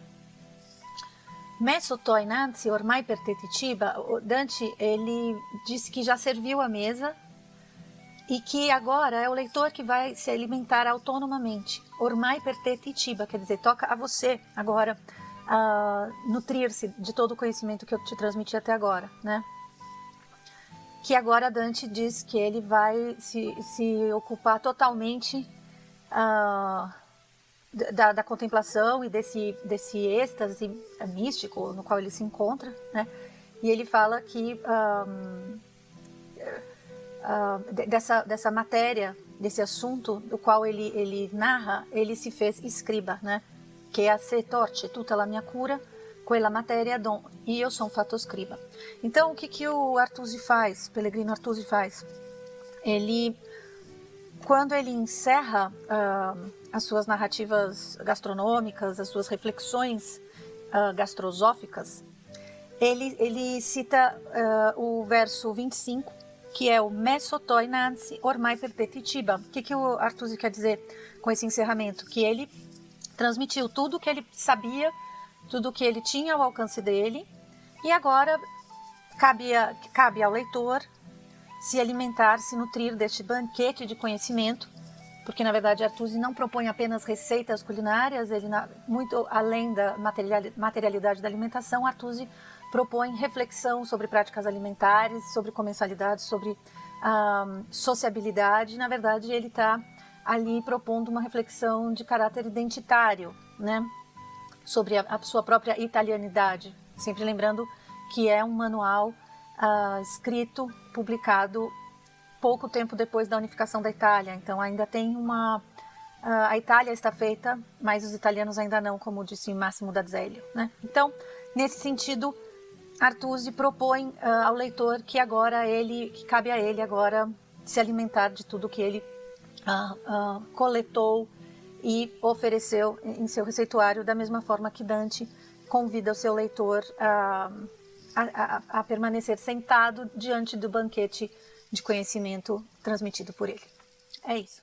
Messo to innanzi ormai per te ti ciba, o Dante ele disse que já serviu a mesa e que agora é o leitor que vai se alimentar autonomamente. Ormai per te ti ciba, quer dizer, toca a você agora nutrir-se de todo o conhecimento que eu te transmiti até agora, né? Que agora Dante diz que ele vai se ocupar totalmente da contemplação e desse êxtase místico no qual ele se encontra, né? E ele fala que dessa matéria, desse assunto do qual ele narra, ele se fez escriba, né? Che a se torce tutta la mia cura, quella materia dom io son fatto scriba. Então, o que o Artusi faz, Pellegrino Artusi faz? Ele, quando ele encerra as suas narrativas gastronômicas, as suas reflexões gastrosóficas, ele cita o verso 25, que é o messo to innanzi ormai per te ti ciba. O que o Artusi quer dizer com esse encerramento? Que ele transmitiu tudo o que ele sabia, tudo o que ele tinha ao alcance dele, e agora cabe ao leitor se alimentar, se nutrir deste banquete de conhecimento, porque na verdade Artusi não propõe apenas receitas culinárias, ele muito além da materialidade da alimentação, Artusi propõe reflexão sobre práticas alimentares, sobre comensalidade, sobre sociabilidade. Na verdade, ele está ali propondo uma reflexão de caráter identitário, né? Sobre a sua própria italianidade. Sempre lembrando que é um manual escrito, publicado pouco tempo depois da unificação da Itália. Então ainda tem a Itália está feita, mas os italianos ainda não, como disse Massimo d'Azeglio, né? Então, nesse sentido, Artusi propõe ao leitor que cabe a ele agora se alimentar de tudo que ele coletou e ofereceu em seu receituário, da mesma forma que Dante convida o seu leitor a permanecer sentado diante do banquete de conhecimento transmitido por ele. É isso.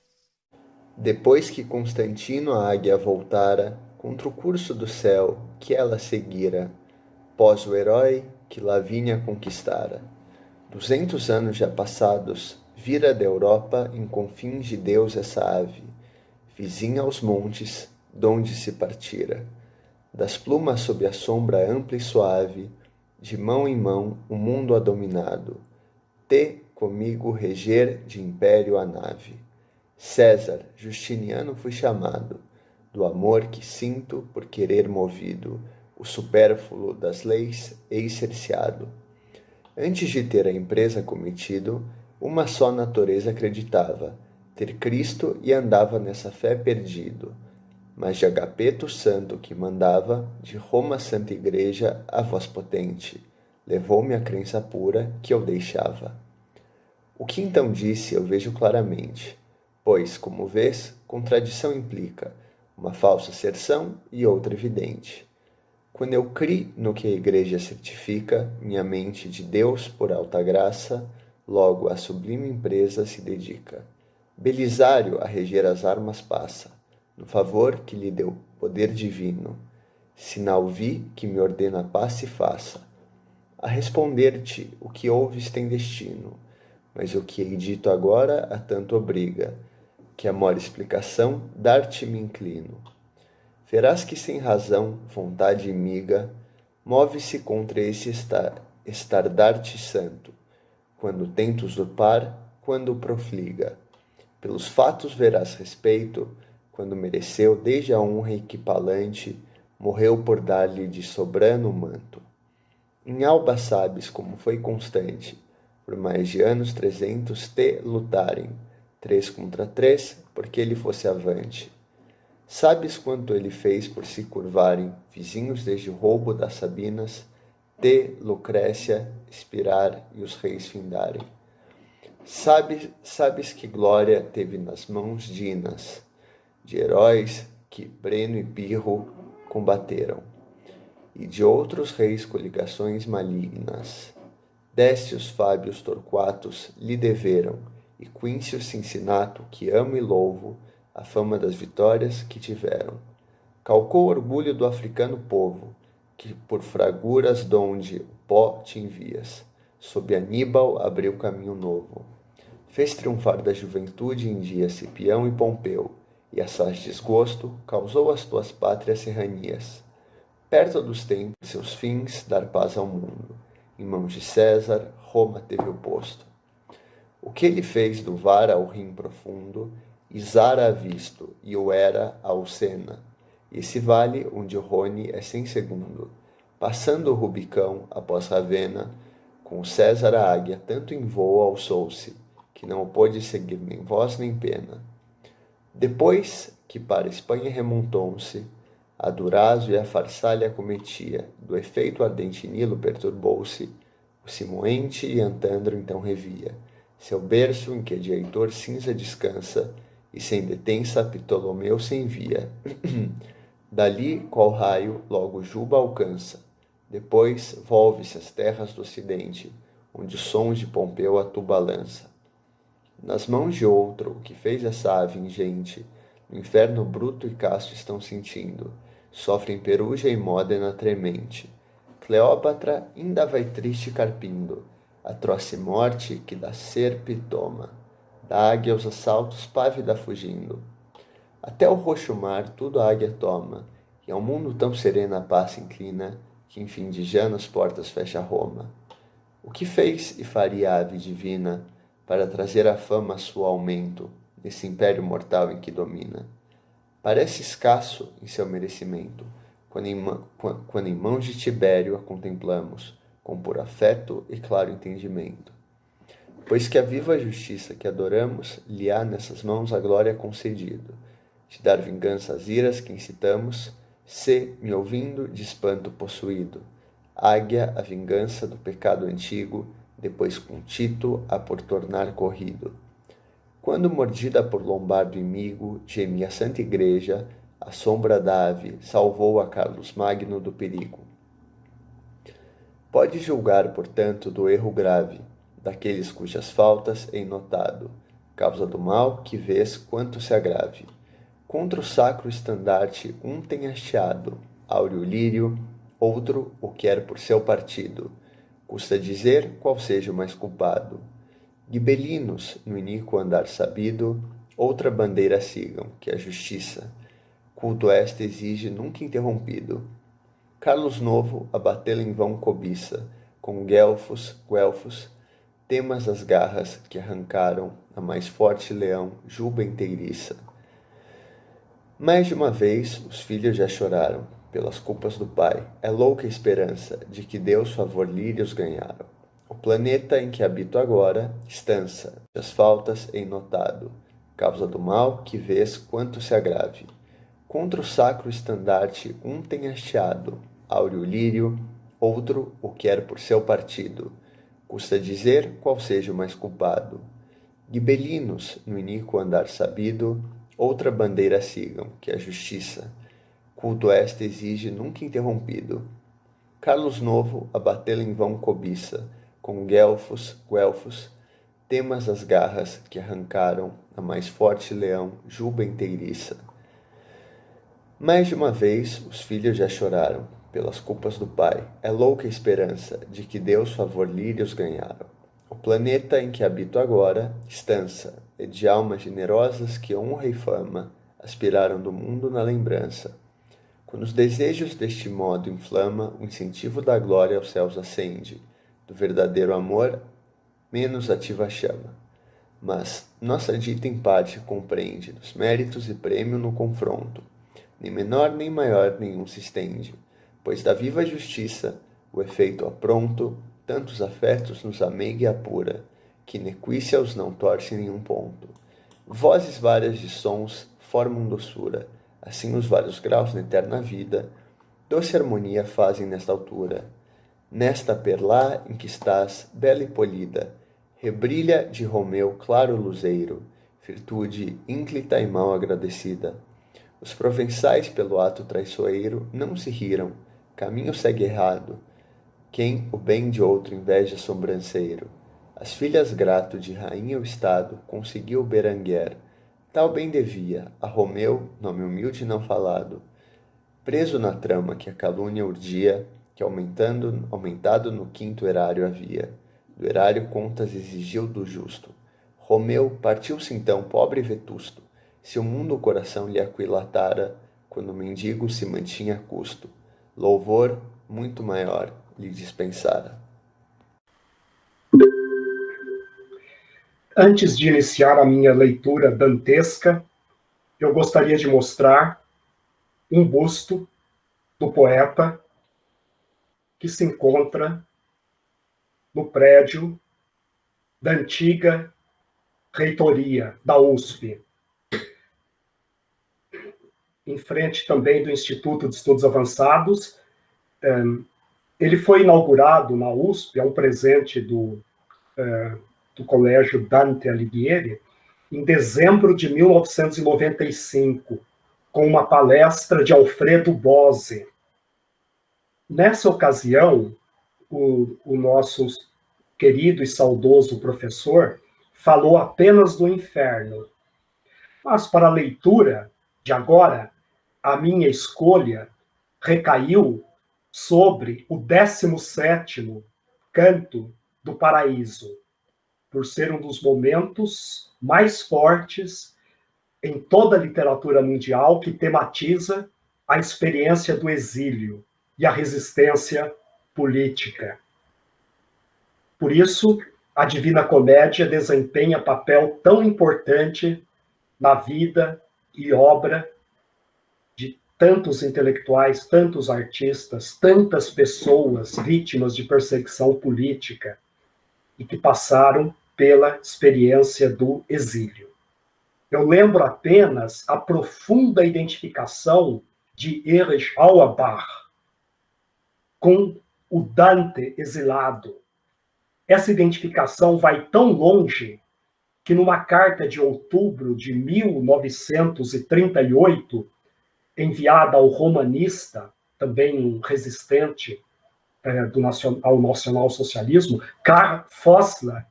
Depois que Constantino a águia voltara, contra o curso do céu que ela seguira, pós o herói que Lavínia conquistara. 200 anos já passados, vira da Europa em confins de Deus essa ave, vizinha aos montes, donde se partira. Das plumas sob a sombra ampla e suave, de mão em mão o mundo ha dominado. Te comigo reger de império a nave. César, Justiniano fui chamado, do amor que sinto por querer movido, o supérfluo das leis eis cerceado. Antes de ter a empresa cometido, uma só natureza acreditava, ter Cristo e andava nessa fé perdido. Mas de Agapeto santo que mandava, de Roma Santa Igreja, a voz potente, levou-me a crença pura que eu deixava. O que então disse eu vejo claramente, pois, como vês, contradição implica, uma falsa asserção e outra evidente. Quando eu crio no que a Igreja certifica, minha mente de Deus por alta graça, logo a sublime empresa se dedica. Belisário a reger as armas passa, no favor que lhe deu poder divino. Sinal vi que me ordena a paz se faça. A responder-te o que ouves tem destino, mas o que hei dito agora a tanto obriga, que a maior explicação dar-te me inclino. Verás que sem razão, vontade e miga, move-se contra esse estardarte santo, quando tenta usurpar, quando profliga. Pelos fatos verás respeito, quando mereceu desde a honra equipalante, morreu por dar-lhe de sobrano manto. Em Alba sabes como foi constante, por mais de anos 300 te lutarem, 3 contra 3, porque ele fosse avante. Sabes quanto ele fez por se curvarem, vizinhos desde o roubo das Sabinas, te, Lucrécia, expirar e os reis findarem. Sabes que glória teve nas mãos dinas, de heróis que Breno e Pirro combateram, e de outros reis coligações malignas. Décios, Fábios, Torquatos lhe deveram, e Quíncios Cincinato, que amo e louvo, a fama das vitórias que tiveram. Calcou o orgulho do africano povo, que por fraguras donde o pó te envias, sob Aníbal abriu caminho novo. Fez triunfar da juventude em dia Cipião e Pompeu, e assaz desgosto causou às tuas pátrias serranias. Perto dos tempos, seus fins, dar paz ao mundo. Em mãos de César, Roma teve o posto. O que ele fez do Var ao Rim profundo, Isara a visto, e o Era ao Sena. Esse vale onde o Rhône é sem segundo. Passando o Rubicão, após Ravenna, com César a águia tanto em voo alçou-se, que não o pôde seguir nem voz nem pena. Depois que para a Espanha remontou-se, a Durazo e a Farsália cometia, do efeito ardente Nilo perturbou-se, o Simoente e Antandro então revia, seu berço em que de Heitor cinza descansa, e sem detença Ptolomeu se envia. Dali, qual raio, logo Juba alcança, depois volve-se às terras do ocidente, onde os sons de Pompeu a tuba lança. Nas mãos de outro, o que fez essa ave ingente, no inferno bruto e casto estão sentindo, sofrem Perugia e Módena tremente. Cleópatra ainda vai triste carpindo, atroce morte que da serpe toma, da águia os assaltos pávida fugindo. Até o roxo mar tudo a águia toma, e ao mundo tão serena a paz se inclina, que em fim de Janos portas fecha Roma. O que fez e faria a ave divina, para trazer a fama a seu aumento, nesse império mortal em que domina? Parece escasso em seu merecimento, quando em mãos de Tibério a contemplamos, com puro afeto e claro entendimento. Pois que a viva justiça que adoramos, lhe há nessas mãos a glória concedido, de dar vingança às iras que incitamos, se, me ouvindo, de espanto possuído, águia a vingança do pecado antigo, depois com Tito a por tornar corrido. Quando mordida por lombardo inimigo, gemia a Santa Igreja, a sombra da ave salvou a Carlos Magno do perigo. Pode julgar, portanto, do erro grave, daqueles cujas faltas em notado, causa do mal que vês quanto se agrave. Contra o sacro estandarte um tem hasteado, áureo lírio, outro o quer por seu partido. Custa dizer qual seja o mais culpado. Gibelinos, no iníquo andar sabido, outra bandeira sigam, que é a justiça. Culto esta exige nunca interrompido. Carlos Novo, a batê-la em vão cobiça, com guelfos, temas as garras que arrancaram a mais forte leão, Juba inteiriça. Mais de uma vez os filhos já choraram, pelas culpas do pai. É louca a esperança de que Deus favor lírios ganharam. O planeta em que habito agora, estança, as faltas em notado, causa do mal que vês quanto se agrave. Contra o sacro estandarte um tem hasteado, áureo lírio, outro o quer por seu partido. Custa dizer qual seja o mais culpado. Gibelinos, no iníquo andar sabido, outra bandeira sigam, que é a justiça. Culto esta exige nunca interrompido. Carlos Novo, a batê-la em vão cobiça, com guelfos, temas as garras que arrancaram a mais forte leão, Juba inteiriça. Mais de uma vez os filhos já choraram, pelas culpas do pai. É louca a esperança de que Deus favor lírios ganharam. O planeta em que habito agora, estança, é de almas generosas que honra e fama aspiraram do mundo na lembrança. Quando os desejos deste modo inflama, o incentivo da glória aos céus acende, do verdadeiro amor menos ativa a chama. Mas nossa dita em parte compreende dos méritos e prêmio no confronto. Nem menor nem maior nenhum se estende, pois da viva justiça o efeito apronto, tantos afetos nos ameiga e apura, que inequícia os não torce em nenhum ponto. Vozes várias de sons formam doçura, assim os vários graus na eterna vida, doce harmonia fazem nesta altura. Nesta perlá em que estás, bela e polida, rebrilha de Romeu claro luzeiro, virtude ínclita e mal agradecida. Os provençais, pelo ato traiçoeiro, não se riram, caminho segue errado, quem o bem de outro inveja sobranceiro. As filhas grato de rainha o estado, conseguiu Berenguer, tal bem devia, a Romeu, nome humilde não falado. Preso na trama que a calúnia urdia, que aumentado no quinto erário havia, do erário contas exigiu do justo. Romeu partiu-se então pobre e vetusto, se o mundo o coração lhe aquilatara, quando o mendigo se mantinha a custo, louvor muito maior lhe dispensara. Antes de iniciar a minha leitura dantesca, eu gostaria de mostrar um busto do poeta que se encontra no prédio da antiga reitoria da USP, em frente também do Instituto de Estudos Avançados. Ele foi inaugurado na USP, é um presente do Colégio Dante Alighieri, em dezembro de 1995, com uma palestra de Alfredo Bose. Nessa ocasião, o nosso querido e saudoso professor falou apenas do inferno. Mas para a leitura de agora, a minha escolha recaiu sobre o 17º canto do Paraíso, por ser um dos momentos mais fortes em toda a literatura mundial que tematiza a experiência do exílio e a resistência política. Por isso, a Divina Comédia desempenha papel tão importante na vida e obra de tantos intelectuais, tantos artistas, tantas pessoas vítimas de perseguição política e que passaram pela experiência do exílio. Eu lembro apenas a profunda identificação de Erich Auerbach com o Dante exilado. Essa identificação vai tão longe que numa carta de outubro de 1938, enviada ao romanista, também um resistente ao nacionalsocialismo, Karl Fossler,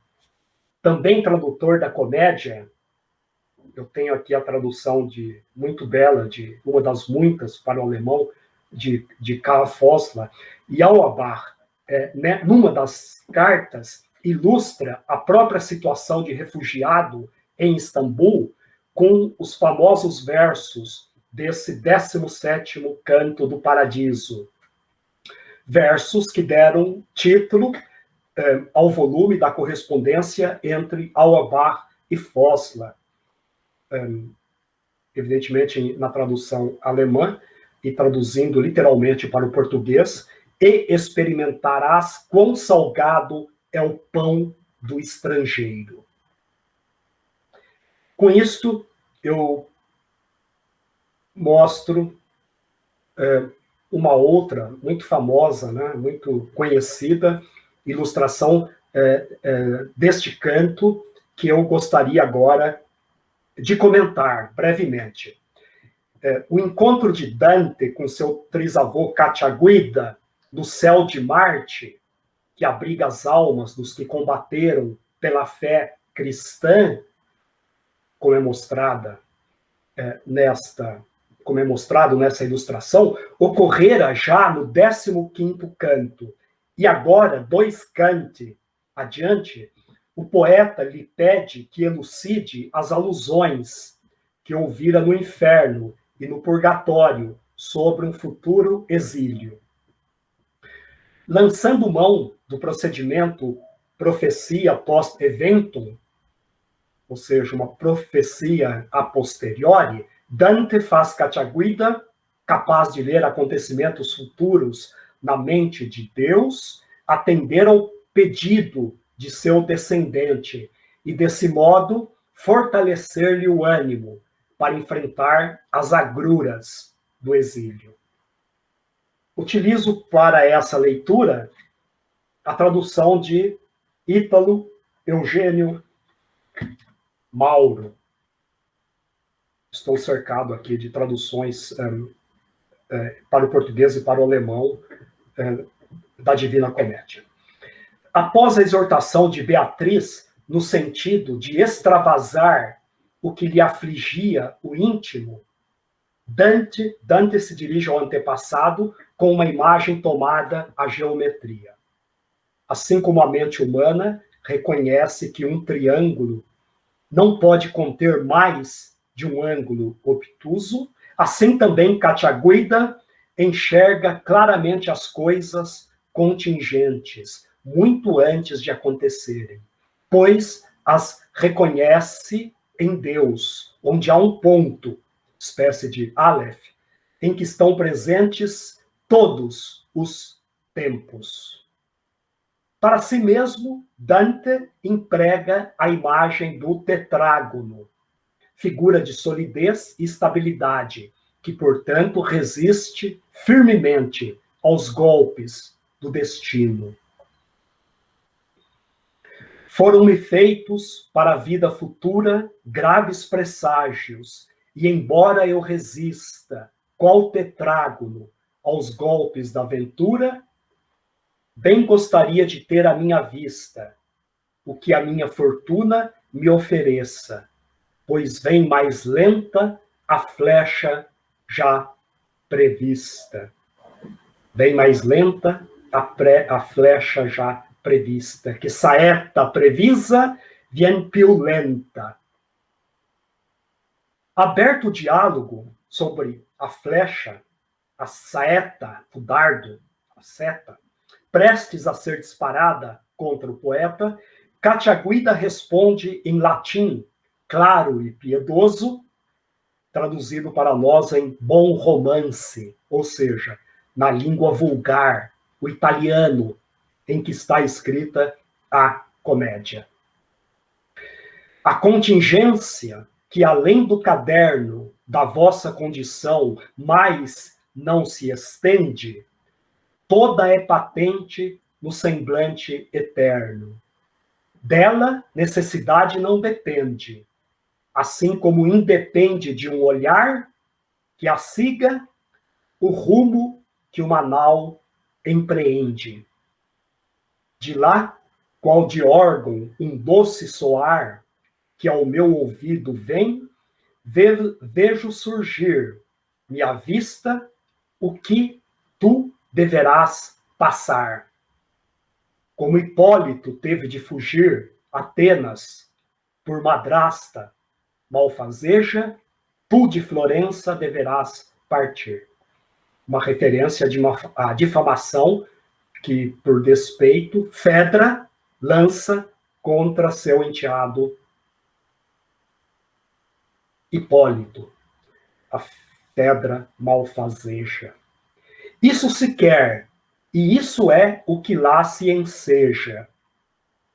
também tradutor da comédia, eu tenho aqui a tradução muito bela, de uma das muitas para o alemão, de Karl Fossler, e Auerbach, numa das cartas, ilustra a própria situação de refugiado em Istambul com os famosos versos desse 17º canto do Paradiso. Versos que deram título ao volume da correspondência entre Auerbach e Fossler. Evidentemente, na tradução alemã, e traduzindo literalmente para o português, e experimentarás quão salgado é o pão do estrangeiro. Com isto, eu mostro uma outra muito famosa, né, muito conhecida, ilustração deste canto, que eu gostaria agora de comentar brevemente. O encontro de Dante com seu trisavô Cacciaguida, no céu de Marte, que abriga as almas dos que combateram pela fé cristã, como é mostrado nessa ilustração, ocorrera já no 15º canto. E agora, 2 canti adiante, o poeta lhe pede que elucide as alusões que ouvira no inferno e no purgatório sobre um futuro exílio. Lançando mão do procedimento profecia post eventum, ou seja, uma profecia a posteriori, Dante faz Cacciaguida capaz de ler acontecimentos futuros na mente de Deus, atender ao pedido de seu descendente e, desse modo, fortalecer-lhe o ânimo para enfrentar as agruras do exílio. Utilizo para essa leitura a tradução de Ítalo Eugênio Mauro, estou cercado aqui de traduções para o português e para o alemão da Divina Comédia. Após a exortação de Beatriz, no sentido de extravasar o que lhe afligia o íntimo, Dante se dirige ao antepassado com uma imagem tomada à geometria. Assim como a mente humana reconhece que um triângulo não pode conter mais de um ângulo obtuso, assim também Cacciaguida enxerga claramente as coisas contingentes, muito antes de acontecerem, pois as reconhece em Deus, onde há um ponto, espécie de Aleph, em que estão presentes todos os tempos. Para si mesmo, Dante emprega a imagem do tetrágono, figura de solidez e estabilidade, que, portanto, resiste firmemente aos golpes do destino. Foram-me feitos para a vida futura graves presságios, e embora eu resista, qual tetrágono, aos golpes da ventura, bem gostaria de ter à minha vista o que a minha fortuna me ofereça, pois vem mais lenta a flecha já prevista. Vem mais lenta a flecha já prevista, que saeta previsa vien più lenta. Aberto o diálogo sobre a flecha, a saeta, o dardo, a seta, prestes a ser disparada contra o poeta, Cacciaguida responde em latim, claro e piedoso, traduzido para nós em bom romance, ou seja, na língua vulgar, o italiano, em que está escrita a comédia. A contingência que, além do caderno da vossa condição, mais não se estende, toda é patente no semblante eterno. Dela, necessidade não depende, assim como independe de um olhar que a siga o rumo que uma nau empreende. De lá, qual de órgão um doce soar que ao meu ouvido vem, vejo surgir, me avista o que tu deverás passar. Como Hipólito teve de fugir Atenas por madrasta malfazeja, tu de Florença deverás partir. Uma referência à difamação que, por despeito, Fedra lança contra seu enteado Hipólito, a Fedra malfazeja. Isso se quer, e isso é o que lá se enseja.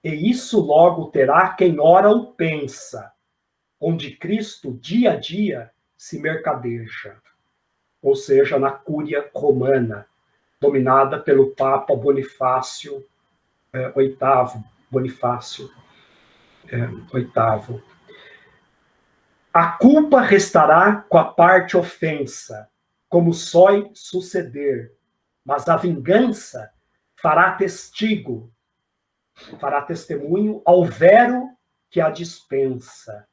E isso logo terá quem ora o pensa, onde Cristo dia a dia se mercadeja, ou seja, na Cúria Romana, dominada pelo Papa Bonifácio VIII, Bonifácio VIII. A culpa restará com a parte ofensa, como sói suceder, mas a vingança fará testemunho ao vero que a dispensa.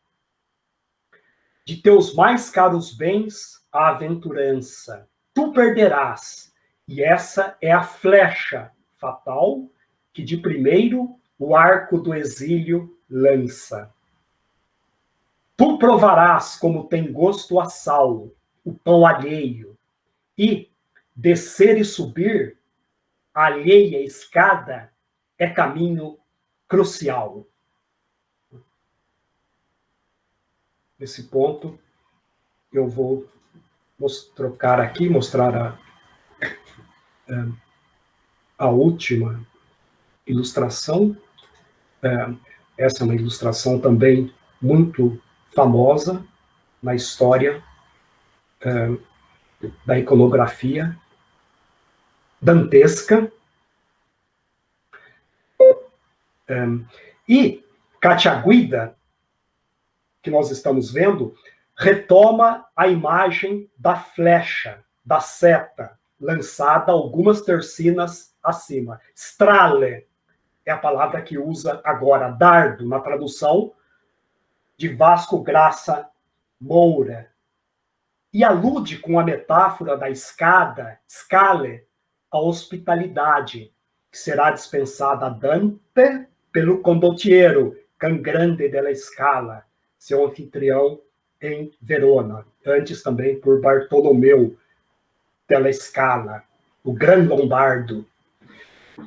De teus mais caros bens, a aventurança, tu perderás, e essa é a flecha fatal que de primeiro o arco do exílio lança. Tu provarás como tem gosto a sal, o pão alheio, e descer e subir, a alheia escada, é caminho crucial. Nesse ponto, eu vou trocar aqui, mostrar a última ilustração. Essa é uma ilustração também muito famosa na história da iconografia dantesca. E Cacciaguida, que nós estamos vendo, retoma a imagem da flecha, da seta, lançada algumas tercinas acima. Strale é a palavra que usa agora, dardo, na tradução de Vasco Graça Moura. E alude com a metáfora da escada, scale, a hospitalidade, que será dispensada a Dante pelo condottiero, can grande della Scala, seu anfitrião em Verona, antes também por Bartolomeu della Scala, o grande lombardo.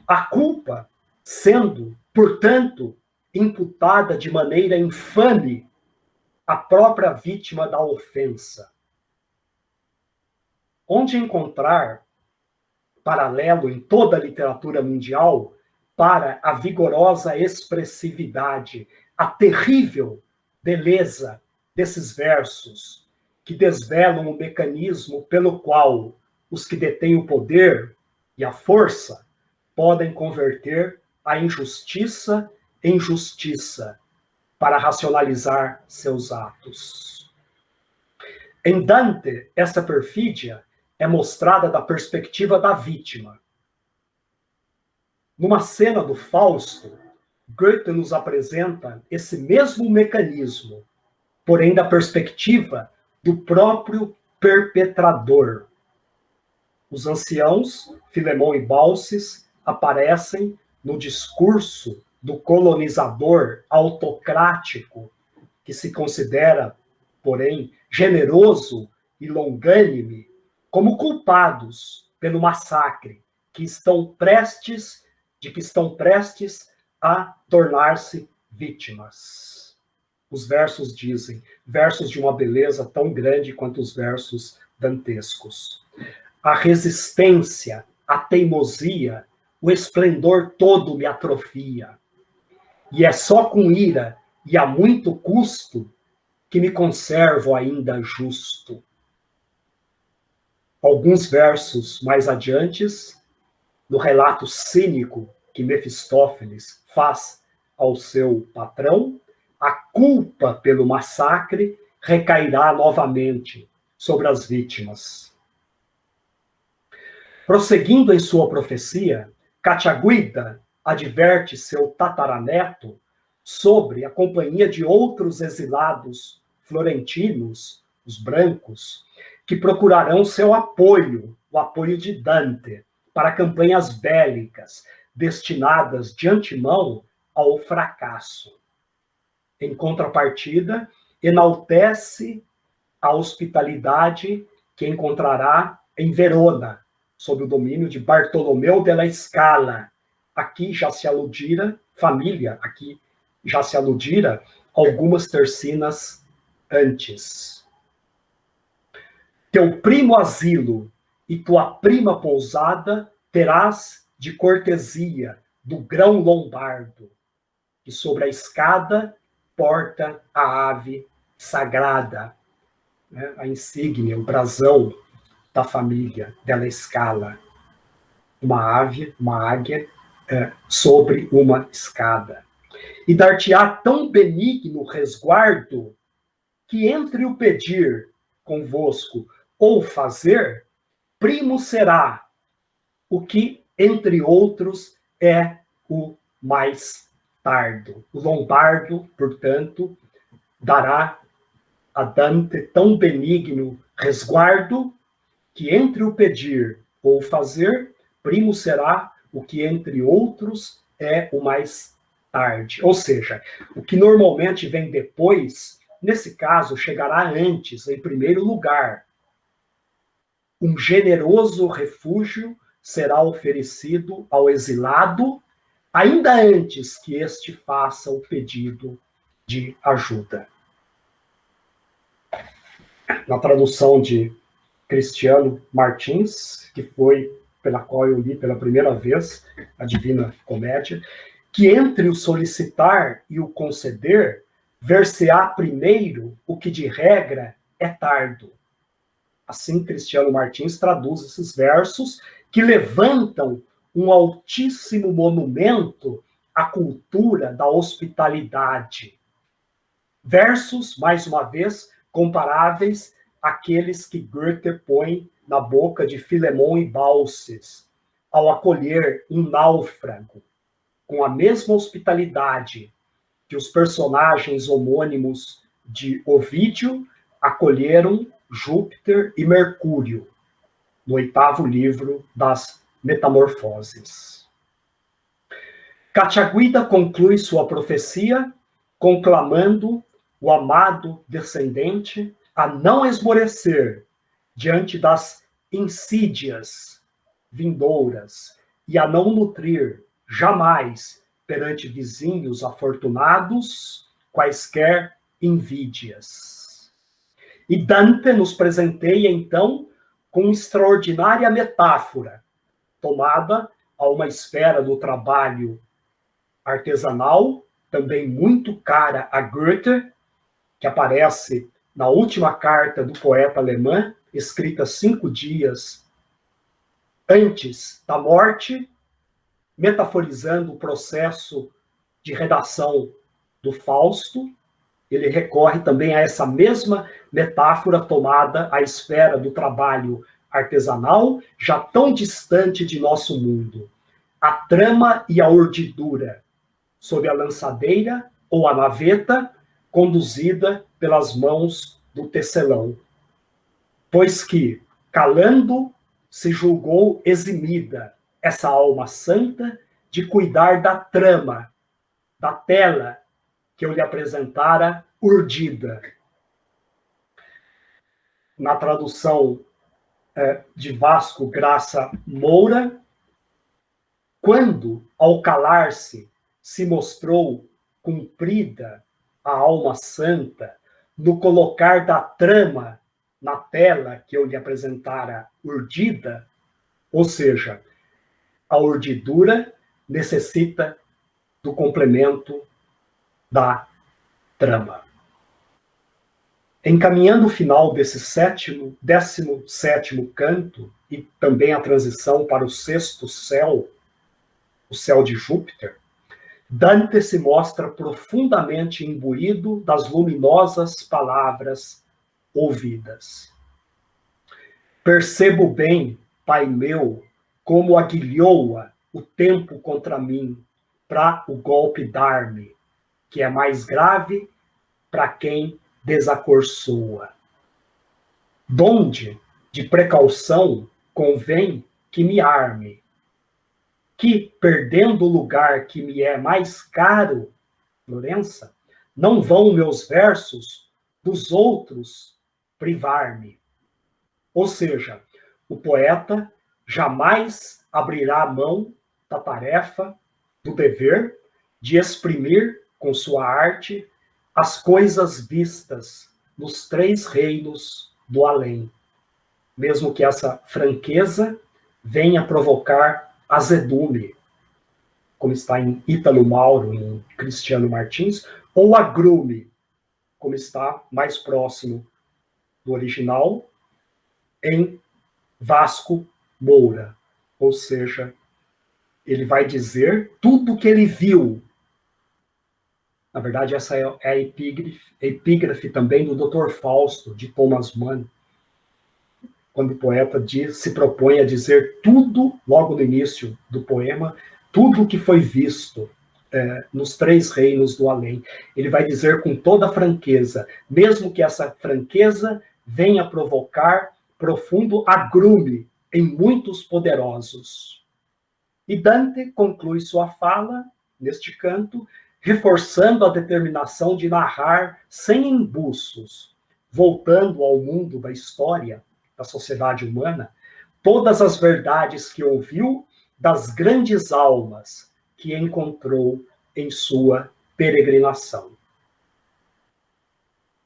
A culpa sendo, portanto, imputada de maneira infame à própria vítima da ofensa. Onde encontrar paralelo em toda a literatura mundial para a vigorosa expressividade, a terrível beleza desses versos que desvelam o mecanismo pelo qual os que detêm o poder e a força podem converter a injustiça em justiça para racionalizar seus atos. Em Dante, essa perfídia é mostrada da perspectiva da vítima. Numa cena do Fausto, Goethe nos apresenta esse mesmo mecanismo, porém da perspectiva do próprio perpetrador. Os anciãos, Filemão e Baucis, aparecem no discurso do colonizador autocrático, que se considera, porém, generoso e longânime, como culpados pelo massacre que estão prestes a tornar-se vítimas. Os versos dizem, versos de uma beleza tão grande quanto os versos dantescos. A resistência, a teimosia, o esplendor todo me atrofia. E é só com ira e a muito custo que me conservo ainda justo. Alguns versos mais adiante, no relato cínico que Mefistófeles faz ao seu patrão, a culpa pelo massacre recairá novamente sobre as vítimas. Prosseguindo em sua profecia, Cacciaguida adverte seu tataraneto sobre a companhia de outros exilados florentinos, os brancos, que procurarão seu apoio, o apoio de Dante, para campanhas bélicas destinadas de antemão ao fracasso. Em contrapartida, enaltece a hospitalidade que encontrará em Verona, sob o domínio de Bartolomeu della Scala. Aqui já se aludira, família, aqui já se aludira algumas tercinas antes. Teu primo asilo e tua prima pousada terás de cortesia do grão lombardo, que sobre a escada porta a ave sagrada, né? A insígnia, o brasão da família della Scala. Uma ave, uma águia, sobre uma escada. E dar-te-á tão benigno resguardo que entre o pedir convosco ou fazer, primo será o que, entre outros, é o mais tardo. O lombardo, portanto, dará a Dante tão benigno resguardo que entre o pedir ou fazer, primo será o que, entre outros, é o mais tarde. Ou seja, o que normalmente vem depois, nesse caso, chegará antes, em primeiro lugar. Um generoso refúgio será oferecido ao exilado, ainda antes que este faça o pedido de ajuda. Na tradução de Cristiano Martins, que foi pela qual eu li pela primeira vez a Divina Comédia, que entre o solicitar e o conceder, ver-se-á primeiro o que de regra é tardo. Assim, Cristiano Martins traduz esses versos que levantam um altíssimo monumento à cultura da hospitalidade. Versos, mais uma vez, comparáveis àqueles que Goethe põe na boca de Filemon e Baucis, ao acolher um náufrago, com a mesma hospitalidade que os personagens homônimos de Ovídio acolheram Júpiter e Mercúrio, no 8º livro das Metamorfoses. Catiaguida conclui sua profecia conclamando o amado descendente a não esmorecer diante das insídias vindouras e a não nutrir jamais perante vizinhos afortunados quaisquer invídias. E Dante nos presenteia, então, com extraordinária metáfora, tomada a uma esfera do trabalho artesanal, também muito cara a Goethe, que aparece na última carta do poeta alemão, escrita 5 dias antes da morte, metaforizando o processo de redação do Fausto. Ele recorre também a essa mesma metáfora tomada à esfera do trabalho artesanal, já tão distante de nosso mundo. A trama e a urdidura, sob a lançadeira ou a naveta, conduzida pelas mãos do tecelão. Pois que, calando, se julgou eximida essa alma santa de cuidar da trama, da tela que eu lhe apresentara urdida. Na tradução de Vasco Graça Moura, quando, ao calar-se, se mostrou cumprida a alma santa, no colocar da trama na tela que eu lhe apresentara urdida, ou seja, a urdidura necessita do complemento da trama. Encaminhando o final desse 17º canto, e também a transição para o 6º céu, o céu de Júpiter, Dante se mostra profundamente imbuído das luminosas palavras ouvidas. Percebo bem, Pai meu, como aguilhou-a o tempo contra mim, para o golpe dar-me, que é mais grave para quem desacorçoa. Donde, de precaução, convém que me arme, que, perdendo o lugar que me é mais caro, Florença, não vão meus versos dos outros privar-me. Ou seja, o poeta jamais abrirá a mão da tarefa, do dever, de exprimir com sua arte as coisas vistas nos 3 reinos do além, mesmo que essa franqueza venha provocar azedume, como está em Ítalo Mauro, em Cristiano Martins, ou agrume, como está mais próximo do original, em Vasco Moura. Ou seja, ele vai dizer tudo o que ele viu. Na verdade, essa é a epígrafe também do Dr. Fausto, de Thomas Mann, quando o poeta se propõe a dizer tudo, logo no início do poema, tudo o que foi visto nos 3 reinos do além. Ele vai dizer com toda franqueza, mesmo que essa franqueza venha provocar profundo agrume em muitos poderosos. E Dante conclui sua fala, neste canto, reforçando a determinação de narrar sem embuços, voltando ao mundo da história, da sociedade humana, todas as verdades que ouviu das grandes almas que encontrou em sua peregrinação.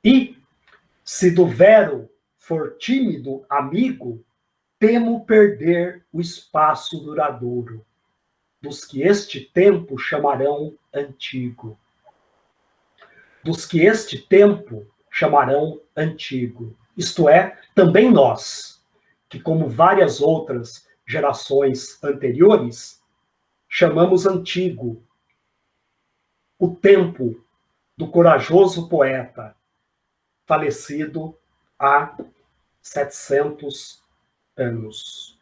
E, se do vero for tímido amigo, temo perder o espaço duradouro dos que este tempo chamarão antigo. Dos que este tempo chamarão antigo. Isto é, também nós, que como várias outras gerações anteriores, chamamos antigo o tempo do corajoso poeta, falecido há 700 anos.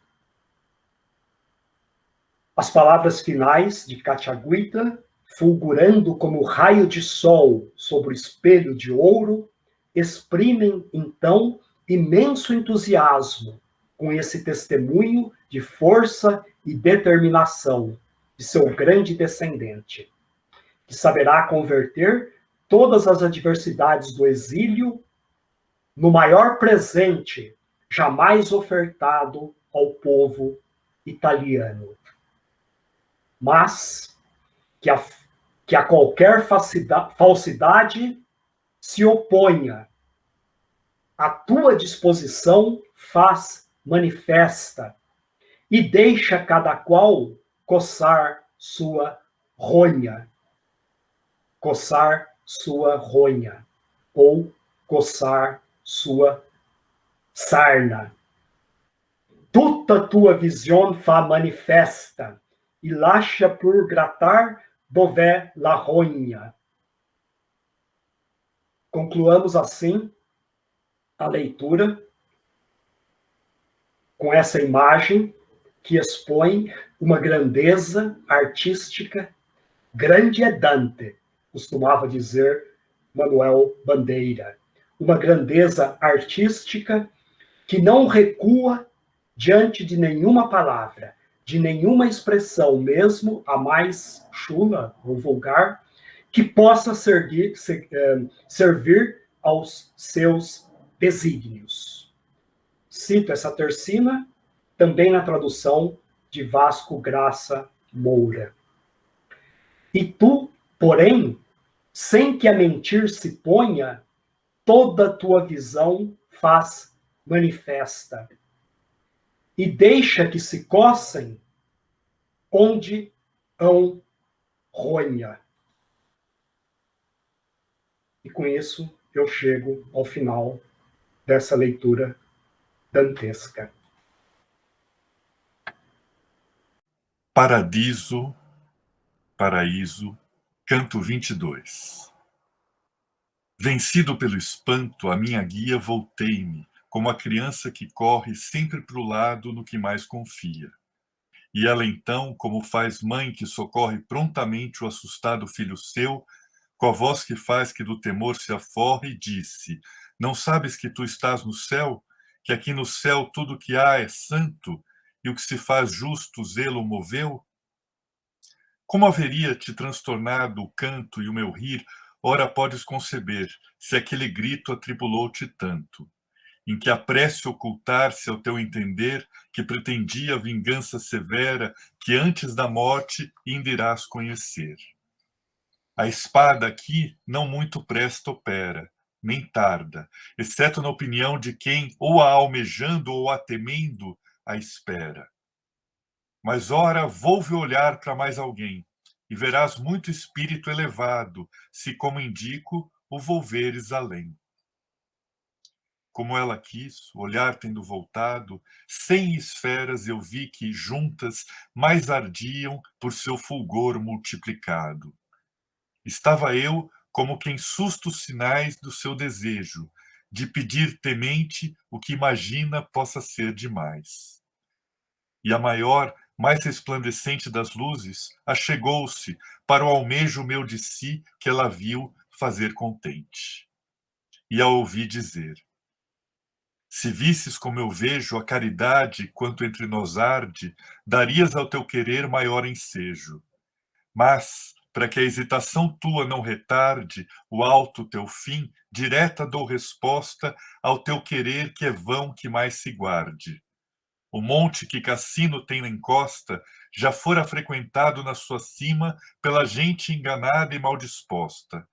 As palavras finais de Chatagüita, fulgurando como raio de sol sobre o espelho de ouro, exprimem, então, imenso entusiasmo com esse testemunho de força e determinação de seu grande descendente, que saberá converter todas as adversidades do exílio no maior presente jamais ofertado ao povo italiano. Mas que a qualquer falsidade se oponha, a tua disposição faz manifesta e deixa cada qual coçar sua ronha. Coçar sua ronha, ou coçar sua sarna. Tutta tua visión fa manifesta, e lascia por gratar dove la ronha. Concluamos assim a leitura com essa imagem que expõe uma grandeza artística. Grande é Dante, costumava dizer Manuel Bandeira. Uma grandeza artística que não recua diante de nenhuma palavra, de nenhuma expressão, mesmo a mais chula ou vulgar, que possa servir aos seus desígnios. Cito essa tercina também na tradução de Vasco Graça Moura. E tu, porém, sem que a mentir se ponha, toda tua visão faz manifesta. E deixa que se coçem onde hão ronha. E com isso eu chego ao final dessa leitura dantesca. Paradiso, Paraíso, canto 22. Vencido pelo espanto, a minha guia voltei-me, como a criança que corre sempre para o lado no que mais confia. E ela então, como faz mãe que socorre prontamente o assustado filho seu, com a voz que faz que do temor se aforre, disse: não sabes que tu estás no céu? Que aqui no céu tudo que há é santo, e o que se faz justo zelo moveu? Como haveria te transtornado o canto e o meu rir, ora podes conceber, se aquele grito atribulou-te tanto, em que a prece ocultar-se ao teu entender, que pretendia vingança severa, que antes da morte indirás conhecer. A espada aqui não muito presta opera, nem tarda, exceto na opinião de quem, ou a almejando ou a temendo, a espera. Mas ora, volve olhar para mais alguém, e verás muito espírito elevado, se, como indico, o volveres além. Como ela quis, olhar tendo voltado, 100 esferas eu vi que, juntas, mais ardiam por seu fulgor multiplicado. Estava eu como quem susta os sinais do seu desejo, de pedir temente o que imagina possa ser demais. E a maior, mais resplandecente das luzes, achegou-se para o almejo meu de si que ela viu fazer contente. E a ouvi dizer: se visses como eu vejo a caridade quanto entre nós arde, darias ao teu querer maior ensejo. Mas, para que a hesitação tua não retarde o alto teu fim, direta dou resposta ao teu querer que é vão que mais se guarde. O monte que Cassino tem na encosta já fora frequentado na sua cima pela gente enganada e mal disposta.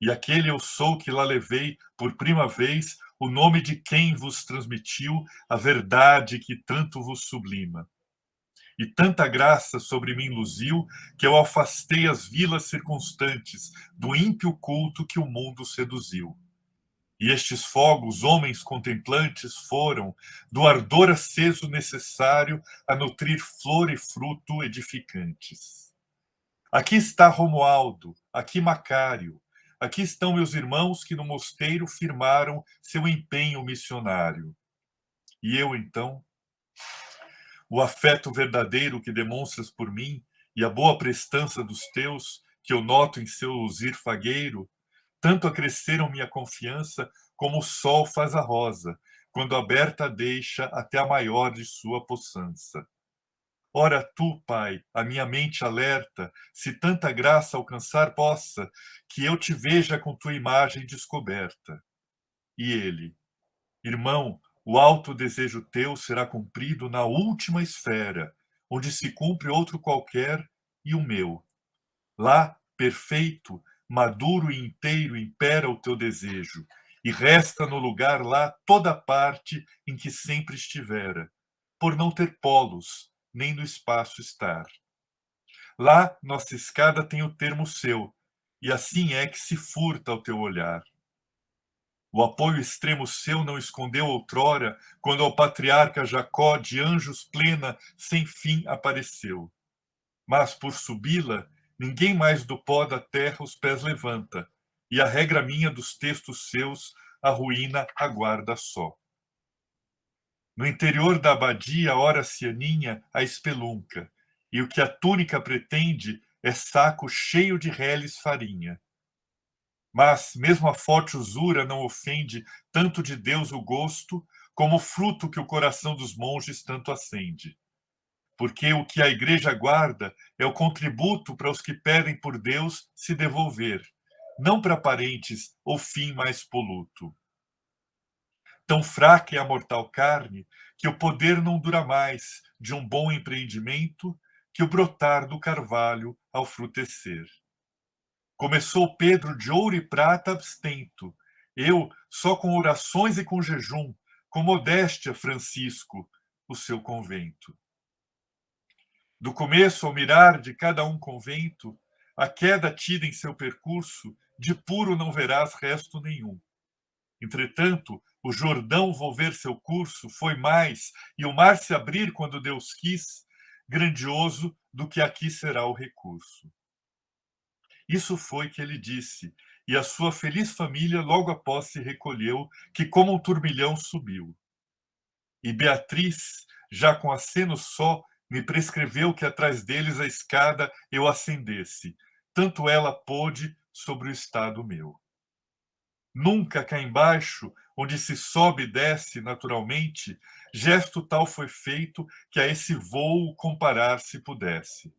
E aquele eu sou que lá levei por prima vez o nome de quem vos transmitiu a verdade que tanto vos sublima. E tanta graça sobre mim luziu que eu afastei as vilas circunstantes do ímpio culto que o mundo seduziu. E estes fogos, homens contemplantes, foram do ardor aceso necessário a nutrir flor e fruto edificantes. Aqui está Romualdo, aqui Macário, aqui estão meus irmãos que no mosteiro firmaram seu empenho missionário. E eu, então, o afeto verdadeiro que demonstras por mim e a boa prestança dos teus, que eu noto em seu luzir fagueiro, tanto acresceram minha confiança como o sol faz a rosa, quando aberta deixa até a maior de sua poçança. Ora tu, Pai, a minha mente alerta, se tanta graça alcançar possa, que eu te veja com tua imagem descoberta. E ele, irmão, o alto desejo teu será cumprido na última esfera, onde se cumpre outro qualquer e o meu. Lá, perfeito, maduro e inteiro impera o teu desejo, e resta no lugar lá toda a parte em que sempre estivera, por não ter polos, nem no espaço estar. Lá, nossa escada tem o termo seu, e assim é que se furta ao teu olhar. O apoio extremo seu não escondeu outrora, quando ao patriarca Jacó de anjos plena, sem fim apareceu. Mas, por subi-la, ninguém mais do pó da terra os pés levanta, e a regra minha dos textos seus, a ruína aguarda só. No interior da abadia, ora se aninha a espelunca, e o que a túnica pretende é saco cheio de reles farinha. Mas, mesmo a forte usura não ofende tanto de Deus o gosto, como o fruto que o coração dos monges tanto acende. Porque o que a igreja guarda é o contributo para os que pedem por Deus se devolver, não para parentes ou fim mais poluto. Tão fraca é a mortal carne que o poder não dura mais de um bom empreendimento que o brotar do carvalho ao frutecer. Começou Pedro de ouro e prata abstento, eu só com orações e com jejum, com modéstia, Francisco, o seu convento. Do começo ao mirar de cada um convento, a queda tida em seu percurso, de puro não verás resto nenhum. Entretanto, o Jordão volver seu curso foi mais, e o mar se abrir quando Deus quis, grandioso do que aqui será o recurso. Isso foi que ele disse, e a sua feliz família logo após se recolheu, que como um turbilhão subiu. E Beatriz, já com aceno só, me prescreveu que atrás deles a escada eu ascendesse, tanto ela pôde sobre o estado meu. Nunca cá embaixo, onde se sobe e desce naturalmente, gesto tal foi feito que a esse voo comparar se pudesse.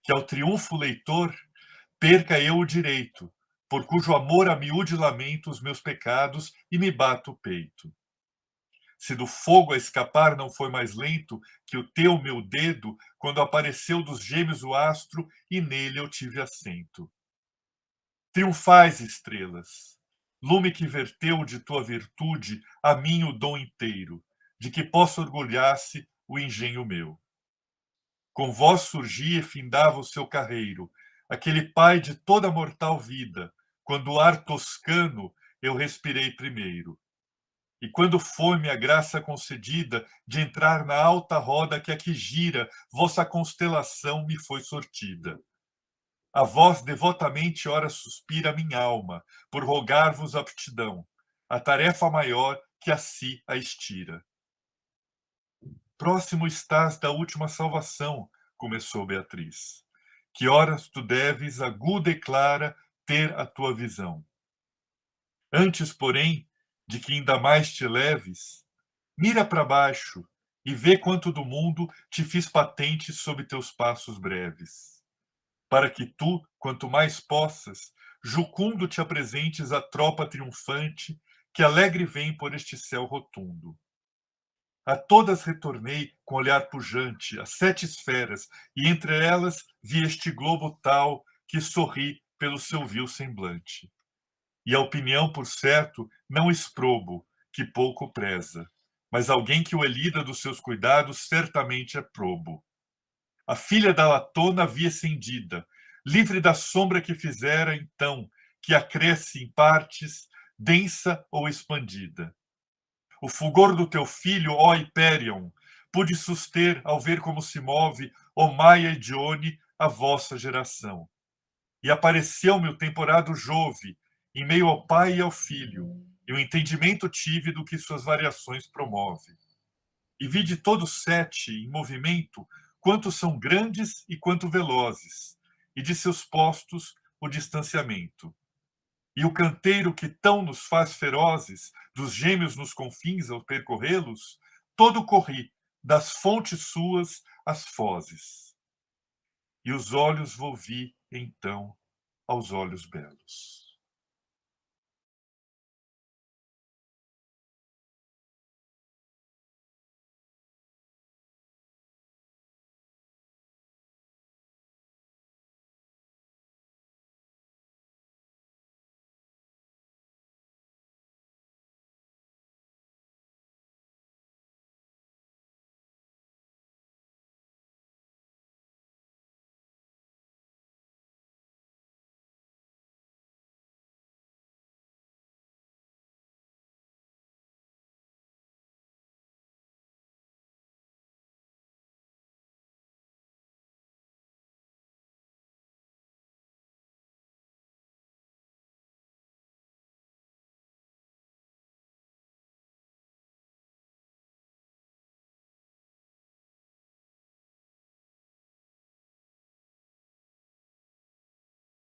Que ao triunfo leitor perca eu o direito, por cujo amor a miúde lamento os meus pecados e me bato o peito. Se do fogo a escapar não foi mais lento que o teu, meu dedo, quando apareceu dos gêmeos o astro e nele eu tive assento. Triunfais, estrelas, lume que verteu de tua virtude a mim o dom inteiro, de que possa orgulhar-se o engenho meu. Com vós surgia e findava o seu carreiro, aquele pai de toda mortal vida, quando o ar toscano eu respirei primeiro. E quando foi-me a graça concedida de entrar na alta roda que aqui gira, vossa constelação me foi sortida. A vós devotamente ora suspira minha alma, por rogar-vos aptidão, a tarefa maior que a si a estira. Próximo estás da última salvação, começou Beatriz. Que horas tu deves, aguda e clara, ter a tua visão. Antes, porém, de que ainda mais te leves, mira para baixo e vê quanto do mundo te fiz patente sob teus passos breves. Para que tu, quanto mais possas, jucundo te apresentes à tropa triunfante que alegre vem por este céu rotundo. A todas retornei com olhar pujante, as 7 esferas, e entre elas vi este globo tal que sorri pelo seu vil semblante. E a opinião, por certo, não exprobo, que pouco preza, mas alguém que o elida dos seus cuidados certamente é probo. A filha da Latona vi acendida, livre da sombra que fizera, então, que a cresce em partes, densa ou expandida. O fulgor do teu filho, ó Hyperion, pude suster ao ver como se move, ó Maia e Dione, a vossa geração. E apareceu-me o temporado Jove, em meio ao Pai e ao Filho, e o entendimento tive do que suas variações promove. E vi de todos 7, em movimento, quanto são grandes e quanto velozes, e de seus postos o distanciamento. E o canteiro que tão nos faz ferozes, dos gêmeos nos confins ao percorrê-los, todo corri, das fontes suas às fozes. E os olhos volvi, então, aos olhos belos.